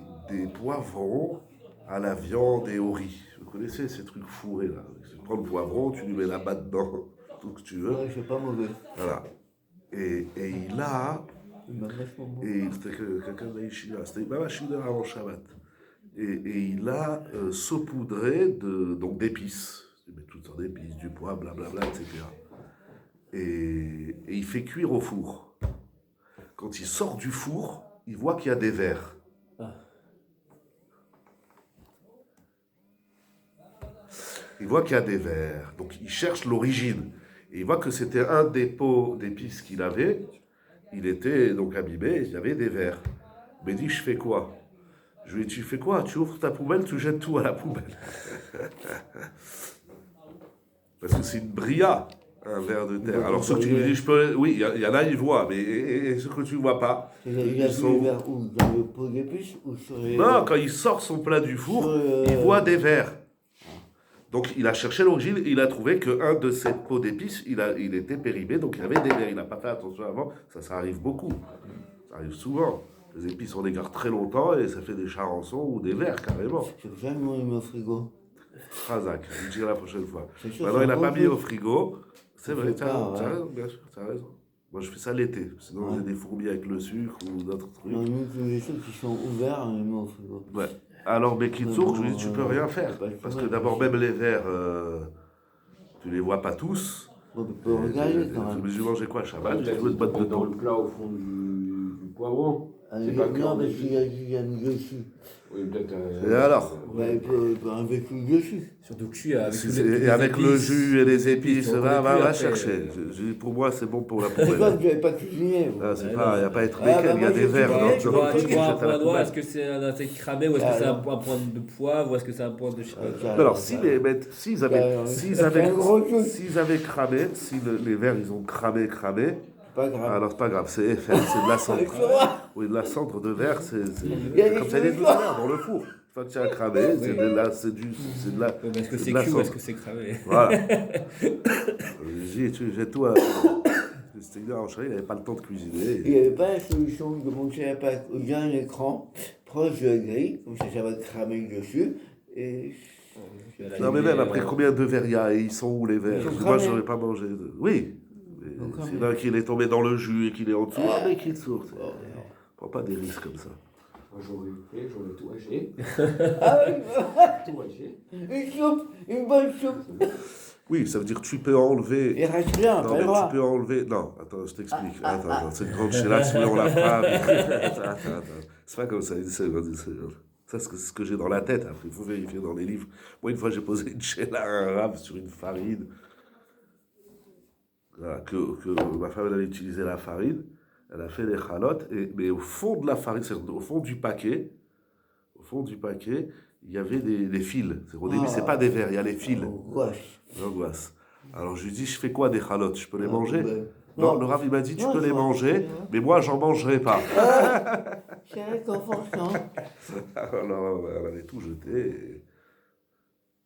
poivrons à la viande et au riz. Vous connaissez ces trucs fourrés là? Tu prends le poivron, tu lui mets la batte dedans, tout ce que tu veux. Ouais, c'est pas mauvais. Voilà. Et il a. Il m'a vachement bon. Et c'était quelqu'un de la Yeshiva, c'était même une heure avant Shabbat. Et il a saupoudré donc d'épices. Il met toutes sortes d'épices, du poivre, blablabla, etc. Et il fait cuire au four. Quand il sort du four, il voit qu'il y a des vers. Il voit qu'il y a des vers, donc il cherche l'origine. Et il voit que c'était un des pots d'épices qu'il avait. Il était donc abîmé, il y avait des vers. Mais il dit, je fais quoi? Je lui ai dit, tu fais quoi? Tu ouvres ta poubelle, tu jettes tout à la poubelle. Parce que c'est une bria, un ver de terre. Alors ceux que tu lui dis, oui, il y en a, ils voient, mais et ceux que tu ne vois pas. Il a vu les vers où? Dans le pot d'épices ou sur les... Non, quand il sort son plat du four, il voit des vers. Donc il a cherché l'origine, il a trouvé qu'un de ces pots d'épices, il était périmé, donc il y avait des vers. Il n'a pas fait attention avant, ça arrive beaucoup. Ça arrive souvent. Les épices, on les garde très longtemps et ça fait des charançons ou des vers carrément. J'ai jamais mis au frigo. Razak, je le dirai la prochaine fois. Maintenant, il n'a pas mis au frigo. C'est vrai, tu as raison, bien sûr, tu as raison. Moi, je fais ça l'été, sinon j'ai des fourmis avec le sucre ou d'autres trucs. Non, nous, les choses qui sont ouverts, on les met au frigo. Ouais. Alors, Bekitsour, je lui dis, tu peux rien faire. Parce que d'abord, même les vers, tu les vois pas tous. Bon, tu peux regarder quand même. Je me suis mangé quoi, Shabbat? J'ai trouvé dans le plat au fond du poivron. C'est pas non, mais il y a mis dessus. Oui, peut-être. Et alors? Il peut enlever tout dessus. Surtout cuit avec Et avec le jus et les épices, va chercher. Pour moi, c'est bon pour la C'est quoi poubelle. que vous n'avez pas cuisiné? Il n'y a pas à être béquel, il y a des verres. Tu vois un point noir, est-ce que c'est un insecte cramé ou est-ce que c'est un point de poivre ou est-ce que c'est un point de... Alors, s'ils avaient cramé, si les verres ils ont cramé, Pas grave. alors c'est pas grave, c'est de la cendre. Oui, de la cendre de verre, c'est comme ça, il est de la verre dans le four. Une fois que tu as cramé, c'est de la. Est-ce que c'est cuit ou est-ce que c'est cramé? Voilà. J'ai tout à. C'était en chérie, il n'avait pas le temps de cuisiner. Il n'y avait pas la solution de monter un écran proche de la grille, comme ça va cramer dessus. Et... Non, mais même après, combien de verres il y a? Et ils sont où les verres? Moi, je n'aurais pas mangé. Oui. C'est là qu'il est tombé dans le jus et qu'il est en dessous. Ah, mais qu'il sourd. Prends pas des risques comme ça. Moi, j'aurais tout haché. Tout haché. Une soupe, une bonne soupe. Oui, ça veut dire que tu peux enlever. Il reste rien, non, mais tu peux enlever. Non, attends, je t'explique. Attends, c'est une grande chéla, on la fera. Attends. C'est pas comme ça. Ça, c'est ce que j'ai dans la tête. Après, il faut vérifier dans les livres. Moi, une fois, j'ai posé une chéla à un rave sur une farine. Voilà, que ma femme elle avait utilisé la farine, elle a fait les chalotes, mais au fond de la farine, c'est-à-dire au fond du paquet, il y avait des fils. Au début, c'est pas des verres, il y a les fils. L'angoisse. Alors je lui dis, je fais quoi des chalotes? Je peux les manger? Non, le Rav il m'a dit, tu peux les manger, mais moi j'en mangerai pas. C'est réconfortant. Alors elle avait tout jeté.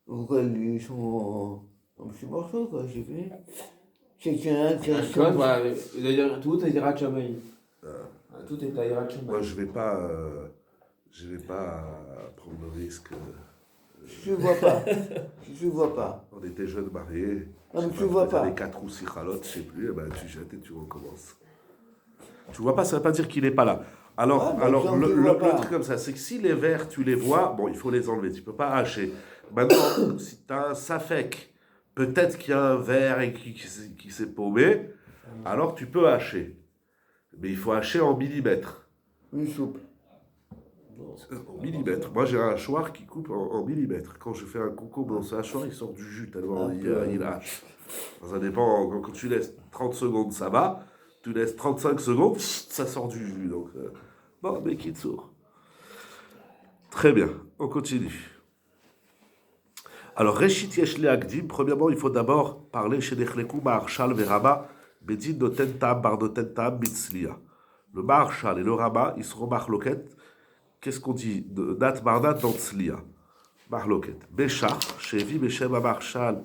Pourquoi ils sont en petits morceaux, quoi, j'ai fait. C'est qu'il y en a qui Tu vois, voilà, tout est Yirat Shamayim. Tout est à Yirat Shamayim. Moi je vais pas prendre le risque. Je vois pas. On était jeunes mariés. Non, mais tu vois pas. Avec 4 ou 6 chalotes, je sais plus, tu jettes et tu recommences. Tu vois pas, ça veut pas dire qu'il n'est pas là. Alors, le truc comme ça, c'est que si les verres, tu les vois, bon, il faut les enlever, tu peux pas hacher. Maintenant, si tu as un safek, peut-être qu'il y a un verre et qui s'est paumé, alors tu peux hacher. Mais il faut hacher en millimètres. Une soupe. En millimètres. Moi, j'ai un hachoir qui coupe en millimètres. Quand je fais un concombre dans ce hachoir, il sort du jus tellement il hache. Ça dépend, quand tu laisses 30 secondes, ça va. Tu laisses 35 secondes, ça sort du jus. Donc, bon, mais qui te sourd. Très bien, on continue. Alors, Reshit Yesh Le Akdim, premièrement, il faut d'abord parler chez Nechlekou, Maharshal, Veraba, Bedin, Noten Tam, Bar Noten Tam, Mitzlia. Le Maharshal et le Rama, ils seront marloquettes. Qu'est-ce qu'on dit? Dat Bardat dans Tzlia. Marloquet. Béchar, Shevi, Beshem, Maharshal,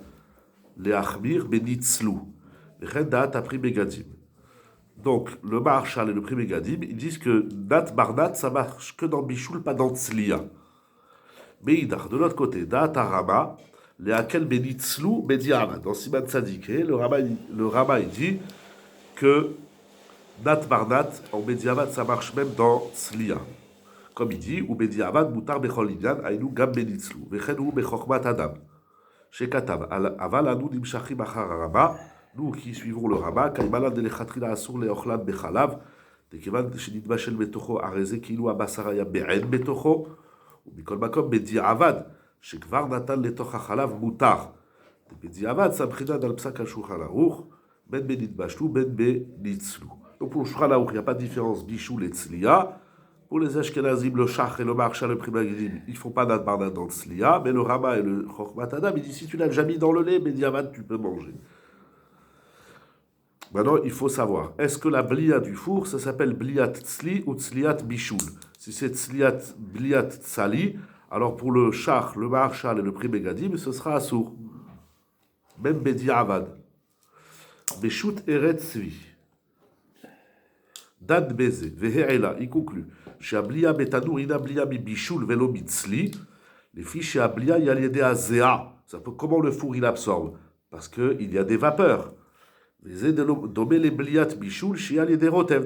Le Achmir, Benitzlou. Redat a pris Begadim. Donc, le Maharshal et le prix Begadim, ils disent que Dat Bardat, ça marche que dans Bichoul, pas dans Tzlia. Beidar, de l'autre côté, Dat Arama, les Akel Benitzlou, Bediavad. Dans Siman Tzadike, le Rama, il dit que Dat Bardat, en Bediavad, ça marche même dans Tzlia. Comme il dit, ou Bediavad, Moutar Bechol Inyan, Aïnou Gam Benitzlou, Vechenou Bechokmat Adam. Chez Katav, Aval Anou Nimshachim Achar Rama, nous qui suivons le Rama, Kaïmalan de l'Echatrila Asur le Ochlan Bechalav, Dekevan Shenitbashel Betocho, Areze Kilu Abasaraya Be'en Betocho, ou Mikol Makom Bediavad, Shekvar Natan Letoch Achalav Moutar. Bediavad, Samprina dans le Psak al-Shulchan Aruch, Ben Benitbashlu, Ben Benitzlu. Donc pour le Shulchan Aruch, il n'y a pas de différence Bichoul et Tzliya. Pour les Ashkenazim, le Shach et le Maharshal, le Primagidim, ils ne font pas d'Adbardat dans Tzliya, mais le Rama et le Chokhmat Adam, ils disent si tu l'as déjà mis dans le lait, Bediavad, tu peux manger. Maintenant, il faut savoir, est-ce que la blia du four, ça s'appelle bliat tzli ou tzliat bichoul? Si c'est tzliat bliat tzali, alors pour le shach, le maharshal et le prix Begadim, ce sera assour. Même bedi avad. Beshut eret tzvi. Dad beze. Vehe'ela, il conclut. Chez ablia betanour, ina blia mi bichoul velo mi tzli. Les filles chez ablia, il y a l'idée à zéa. Comment le four il absorbe? Parce qu'il y a des vapeurs.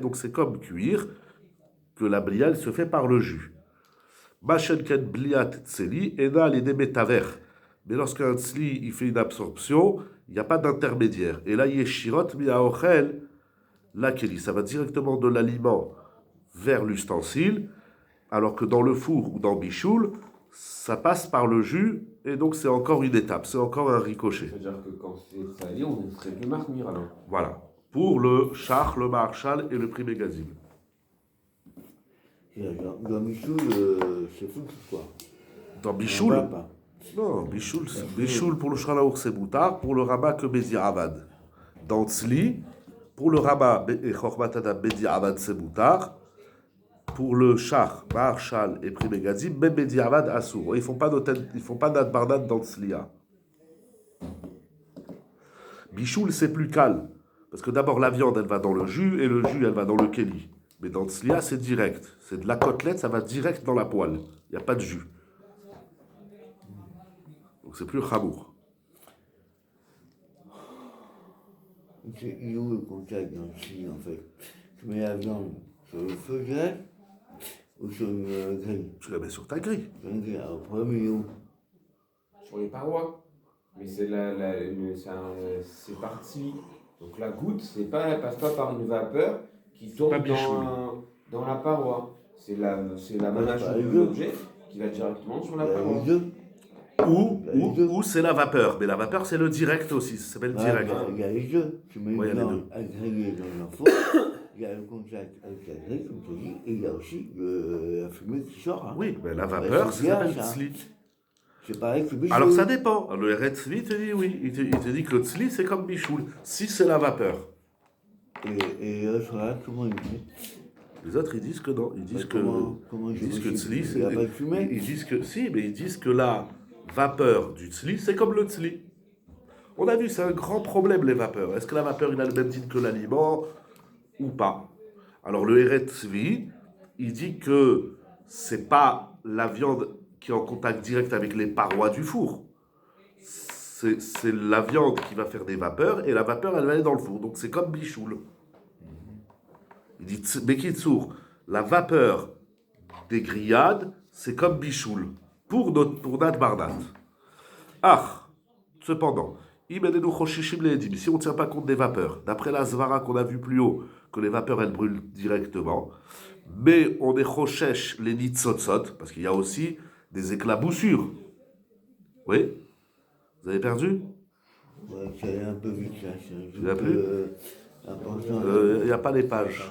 Donc c'est comme cuire, que la blia elle se fait par le jus. Mais lorsqu'un tzli il fait une absorption, il n'y a pas d'intermédiaire. Et là, yeshirot miaochel lakeli, ça va directement de l'aliment vers l'ustensile, alors que dans le four ou dans bichoul, ça passe par le jus, et donc c'est encore une étape, c'est encore un ricochet. C'est-à-dire que quand c'est salé, on ne serait plus marmire alors. Voilà. Pour le Shach, le Maharshal et le prix Begazim. Dans Bichoul, c'est fou, quoi. Dans Bichoul? Non, Bichoul pour le Shalaour c'est Boutard, pour le Rama que Bézir Avad. Dans Tzli, pour le Rama et Chokhmatada Bézir Avad c'est Boutard. Pour le Shach, Maharshal et Prix Begazim, même Bézir Avad Assour. Ils font pas d'Adbardat dans Tzliya. Bichoul c'est plus calme. Parce que d'abord la viande elle va dans le jus et le jus elle va dans le keli. Mais dans Tzliya c'est direct. C'est de la côtelette, ça va direct dans la poêle. Il n'y a pas de jus. Donc c'est plus chamour. Il est où le contact dans le chili en fait? Tu mets la viande sur le feu direct ou sur une grille? Tu la mets sur ta grille. Alors, le problème il est où? Sur les parois. Mais c'est c'est parti. Donc la goutte, passe pas par une vapeur qui tombe dans la paroi. C'est la manage de l'objet qui va directement sur la paroi. Ou c'est la vapeur. Mais la vapeur, c'est le direct aussi. Ça s'appelle direct. Il y a les deux. Tu mets Ouais, le il y a les blanc deux. agrégé dans l'info, il y a le contact avec la grille, comme tu dis, et il y a aussi la fumée qui sort. Hein. Oui, mais la vapeur, ça s'appelle tzli. C'est pareil que bichoul. Alors ça dépend. Le Eretz Tzli te dit oui. Il te dit que le tzli, c'est comme bichoul. Si c'est la vapeur. Et là, comment il dit? Les autres, ils disent que non. Ils disent que tzli, il n'y a pas de fumée. Ils disent que si, mais ils disent que la vapeur du tzli, c'est comme le tzli. On a vu, c'est un grand problème, les vapeurs. Est-ce que la vapeur, il a le même titre que l'aliment ou pas? Alors, le Eretz Tzvi, il dit que c'est pas la viande qui est en contact direct avec les parois du four. C'est la viande qui va faire des vapeurs, et la vapeur, elle va aller dans le four. Donc, c'est comme bichoul. Il dit, Bekitsour, la vapeur des grillades, c'est comme bichoul. Pour notre bardat. Ah, cependant, si on ne tient pas compte des vapeurs, d'après la Zvara qu'on a vu plus haut, que les vapeurs elles brûlent directement, mais on est chochesh les nitzotzot, parce qu'il y a aussi des éclaboussures. Oui? Vous avez perdu? Ouais, ça allait un peu vite là. Tu l'as plus? Important. Il n'y a pas les pages.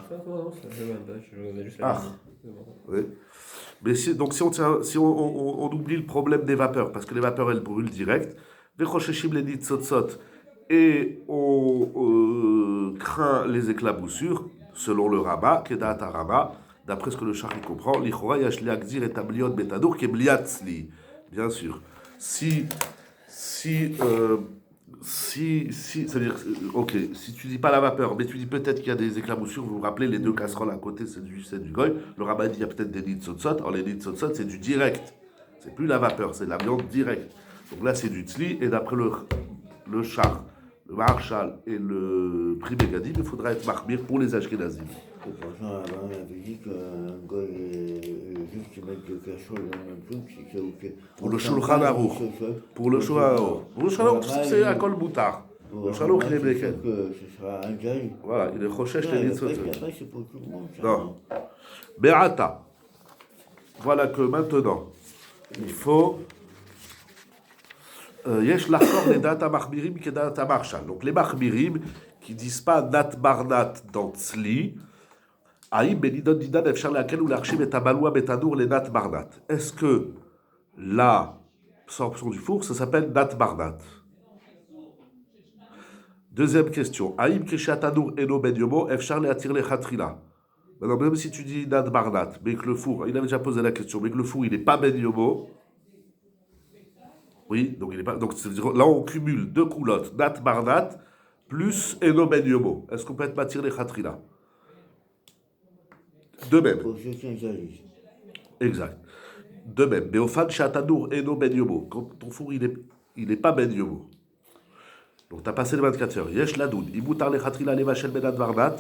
Ah, oui. Mais donc si on oublie le problème des vapeurs, parce que les vapeurs elles brûlent direct, et on craint les éclaboussures, selon le Rama, Kedat Rama, d'après ce que le Shari comprend, l'Ichora Yashliakdir et Tabliot Betadour qui est Bliatzli, bien sûr. Si, ça veut dire, ok, si tu dis pas la vapeur, mais tu dis peut-être qu'il y a des éclaboussures, vous vous rappelez, les deux casseroles à côté, c'est du goy, le rabbin dit il y a peut-être des nitzotzot, alors les nitzotzot c'est du direct, c'est plus la vapeur, c'est de la viande directe. Donc là c'est du tzli, et d'après le char, le marshal et le prix Begadim, il faudra être marmir pour les ashkenazim. De toute façon, avant, on avait dit qu'un goy juste mettre le casserole dans le même truc, c'est ça ok. Pour le Shulchan Aruch. Pour le Shulchan Aruch. Pour le Shulchan Aruch, c'est à Kol Moutar. Le Shulchan Aruch, il est bléken. Ce sera un jail. Voilà, il est chochesh les nitzotzot. Après, c'est pour tout le monde. Non. Be'ata. Voilà que maintenant, il faut. Yesh l'achor les data machmirim qui data marshal. Donc les machmirim qui disent pas nat barnat dans tzli. Aïm benidon didan efshar laquelle ou l'archim et tabaloua betanour les nat barnat. Est-ce que l'absorption du four, ça s'appelle nat barnat? Deuxième question. Aïm keshatanour eno ben yomo efshar le attir le chatrila. Maintenant, même si tu dis nat barnat, mais que le four, il avait déjà posé la question, mais que le four, il n'est pas ben yomo. Oui, donc il est pas. Donc là, on cumule deux coulottes, nat barnat, plus eno ben yomo. Est-ce qu'on peut être matir les chatrila? De même. Exact. De même. Mais au fan chatanour eno ben yomo. Quand ton four, il est pas ben yomo. Donc tu as passé les 24 heures. Yesh ladoun. Imoutar le chatrila le vachel benat barnat.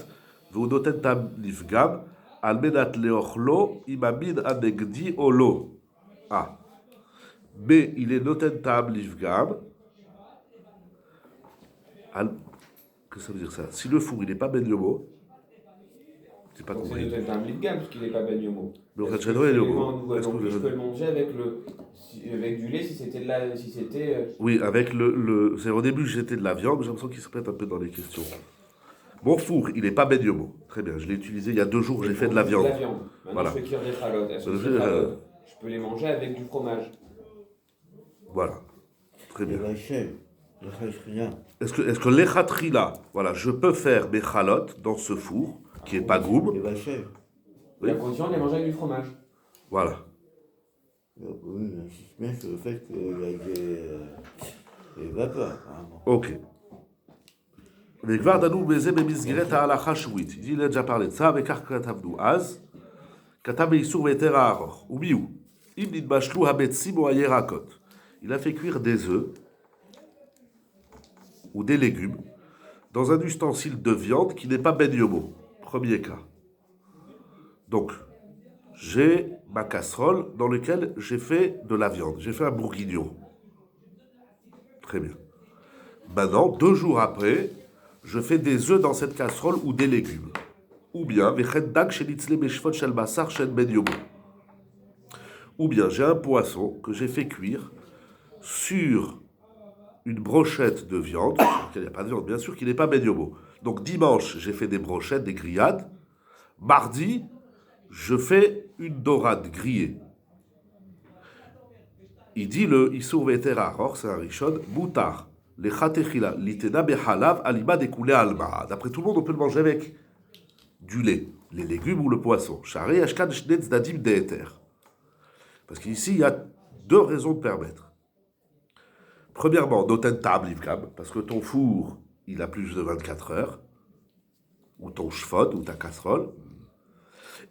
Veu noten tam nifgam. Al menat leochlo. Imamin anegdi olo. Ah. Mais il est noten tam nifgam. Qu'est-ce que ça veut dire ça? Si le four, il n'est pas ben yomo. C'est pas compris. C'est un Blitgam parce qu'il n'est pas ben yomo. Mais on je peux le manger avec du lait si c'était. Oui, avec le. C'est au début j'étais de la viande, mais j'ai l'impression qu'il se prête un peu dans les questions. Mon four, il n'est pas ben yomo. Très bien, je l'ai utilisé il y a 2 jours, j'ai fait de la viande. Maintenant, voilà. je fais cuire des chalotes. Est-ce que je peux les manger avec du fromage? Voilà. Très bien. Est-ce que les khatrila, voilà, je peux faire mes chalotes dans ce four qui n'est pas goum. Oui. La condition de les manger avec du fromage. Voilà. Oui, j'insiste bien sur le fait qu'il y ait des vapeurs, apparemment. Ok. Mais Gvardanou Bezé Bemisgret à Alacha Shouit. Il a déjà parlé de ça avec Arkatavdou Az. Katab Isur Veter Aaror. Ou Miou. Ibnid Bachlou Habetsim ou Ayerakot. Il a fait cuire des œufs ou des légumes dans un ustensile de viande qui n'est pas ben yomo. Premier cas. Donc, j'ai ma casserole dans laquelle j'ai fait de la viande. J'ai fait un bourguignon. Très bien. Maintenant, 2 jours après, je fais des œufs dans cette casserole ou des légumes. Ou bien, ou bien, j'ai un poisson que j'ai fait cuire sur une brochette de viande, il n'y a pas de viande, bien sûr qu'il n'est pas ben yomo. Donc dimanche, j'ai fait des brochettes, des grillades. Mardi, je fais une dorade grillée. Il dit le Issour Vetera, c'est un Rishon, Moutar, les Chatechila, l'Itena Behalav, Alima découlé Alma. D'après tout le monde, on peut le manger avec du lait, les légumes ou le poisson. Shari Ashkan Shnetz Dadim Deeter. Parce qu'ici, il y a deux raisons de permettre. Premièrement, Noten Tab Livkam, parce que ton four, il a plus de 24 heures, ou ton shvod, ou ta casserole.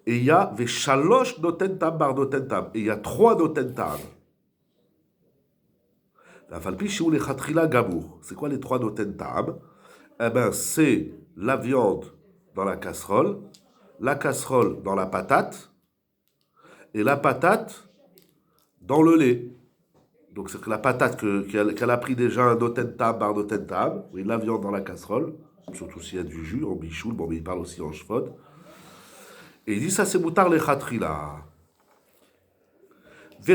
Et il y a Veshalosh Noten Tab Bar Noten Tab. Et il y a 3 Noten Tab. C'est quoi les 3 noten tab? Eh bien, c'est la viande dans la casserole dans la patate, et la patate dans le lait. Donc, c'est que la patate qu'elle a pris déjà un noten tab par noten tab, oui, la viande dans la casserole, surtout s'il y a du jus, en bichoul, bon, mais il parle aussi en shvod. Et il dit ça, c'est moutar le khatrila. De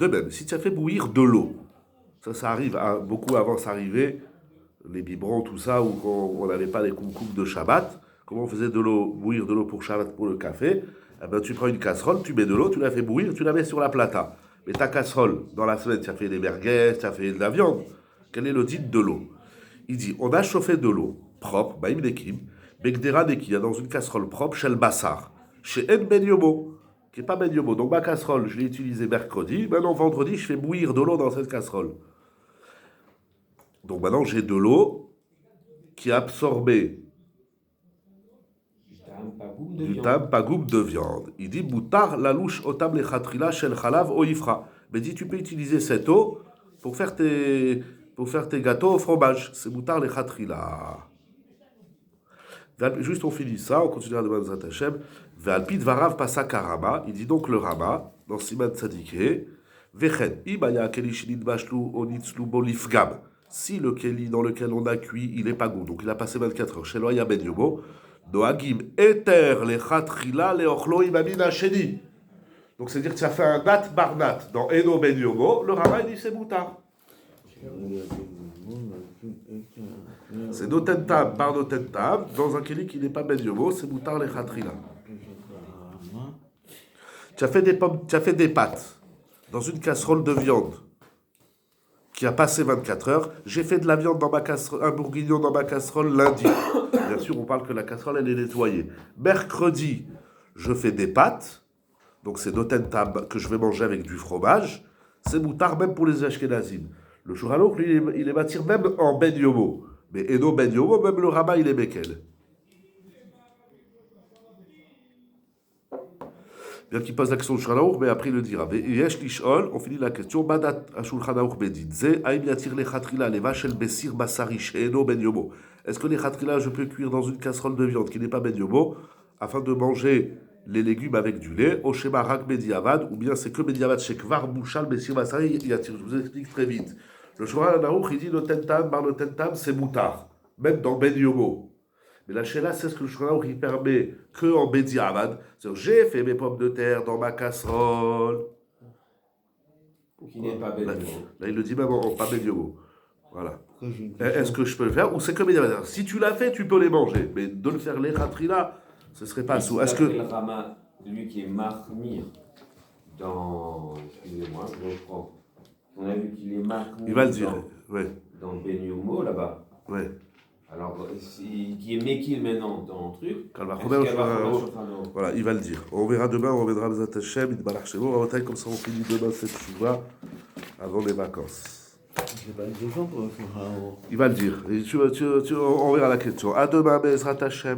même, si tu as fait bouillir de l'eau, ça arrive beaucoup avant, ça arrivait, les biberons, tout ça, où on n'avait pas les koumkoum de Shabbat, comment on faisait bouillir de l'eau pour Shabbat, pour le café, eh ben, tu prends une casserole, tu mets de l'eau, tu la fais bouillir, tu la mets sur la plata. Mais ta casserole, dans la semaine, tu as fait des merguez, tu as fait de la viande. Quel est le titre de l'eau? Il dit, on a chauffé de l'eau propre, baïm dekim, begdera dekia, dans une casserole propre, chez le bassar, chez En Ben Yomo, qui n'est pas Ben Yomo. Donc ma casserole, je l'ai utilisée mercredi. Maintenant, vendredi, je fais bouillir de l'eau dans cette casserole. Donc maintenant, j'ai de l'eau qui a absorbé du tam pagoum de viande. Il dit, Boutar la louche otam le khatrila shel khalav oifra. Mais dit, tu peux utiliser cette eau pour faire tes gâteaux au fromage. C'est Boutar le khatrila. Juste on finit ça, on continuera demain dans Hashem. Ve'alpid varav pasak Rama. Il dit donc le Rama dans Siman Tzadikeh. Vechen ibaya keli shinid bashlu onitzlu bolifgam. Si le keli dans lequel on a cuit, il est pas goût, donc il a passé 24 heures. Chez Loya Ben Yomo, Noagim eter le chatrila le ochlo imamin hasheni. Donc c'est dire que tu as fait un nat barnat dans Eno Ben Yomo. Le Rama il dit c'est moutard. C'est notentam par notentam dans un keli qui n'est pas ben yomo, c'est moutar le khatrila. Tu as fait des pâtes dans une casserole de viande qui a passé 24 heures. J'ai fait de la viande dans ma casserole, un bourguignon dans ma casserole lundi. Bien sûr, on parle que la casserole elle est nettoyée. Mercredi, je fais des pâtes, donc c'est notentam que je vais manger avec du fromage. C'est moutar même pour les ashkenazim. Le Shulchan lui, il est bâti même en Ben Yomo. Mais Eno Ben Yomo, même le Rama, il est Bekel. Bien qu'il pose la question au Shulchan, mais après il le dira. Yesh lishol, on finit la question. Badat Shulchan Aruch bedin. Ze aim yatir le chatrila leva shel besir basarish Eno Ben Yomo. Est-ce que les chatrila, je peux cuire dans une casserole de viande qui n'est pas Ben Yomo, afin de manger les légumes avec du lait, au schéma rak bediavad, ou bien c'est que bediavad chez kvar bouchal besir basari yatir. Je vous explique très vite. Le Shulchan Aruch, il dit notentam, bar notentam, c'est moutard, même dans Ben Yomo. Mais la Sheila, c'est ce que le Shulchan Aruch, il permet que en bediavad. C'est-à-dire, j'ai fait mes pommes de terre dans ma casserole. Qui n'est pas Ben Yomo. Là, il le dit même en pas Ben Yomo. Voilà. Est-ce que je peux le faire ou c'est que bediavad? Si tu l'as fait, tu peux les manger. Mais de le faire les khatrila, ce serait pas sous. Est-ce que le Rama, lui qui est marmire dans. Excusez-moi, je reprends. On a vu qu'il est marmire. Il va le dire, ouais. Dans Ben Yomo là-bas. Ouais. Alors, qui est Mekil maintenant dans le truc. Voilà, il va le dire. On verra demain, on reviendra à Bezat Hashem, il débarque chez vous, on va comme ça on finit demain cette chouva avant les vacances. Il va le dire. On verra la question. À demain, Bezat Hashem.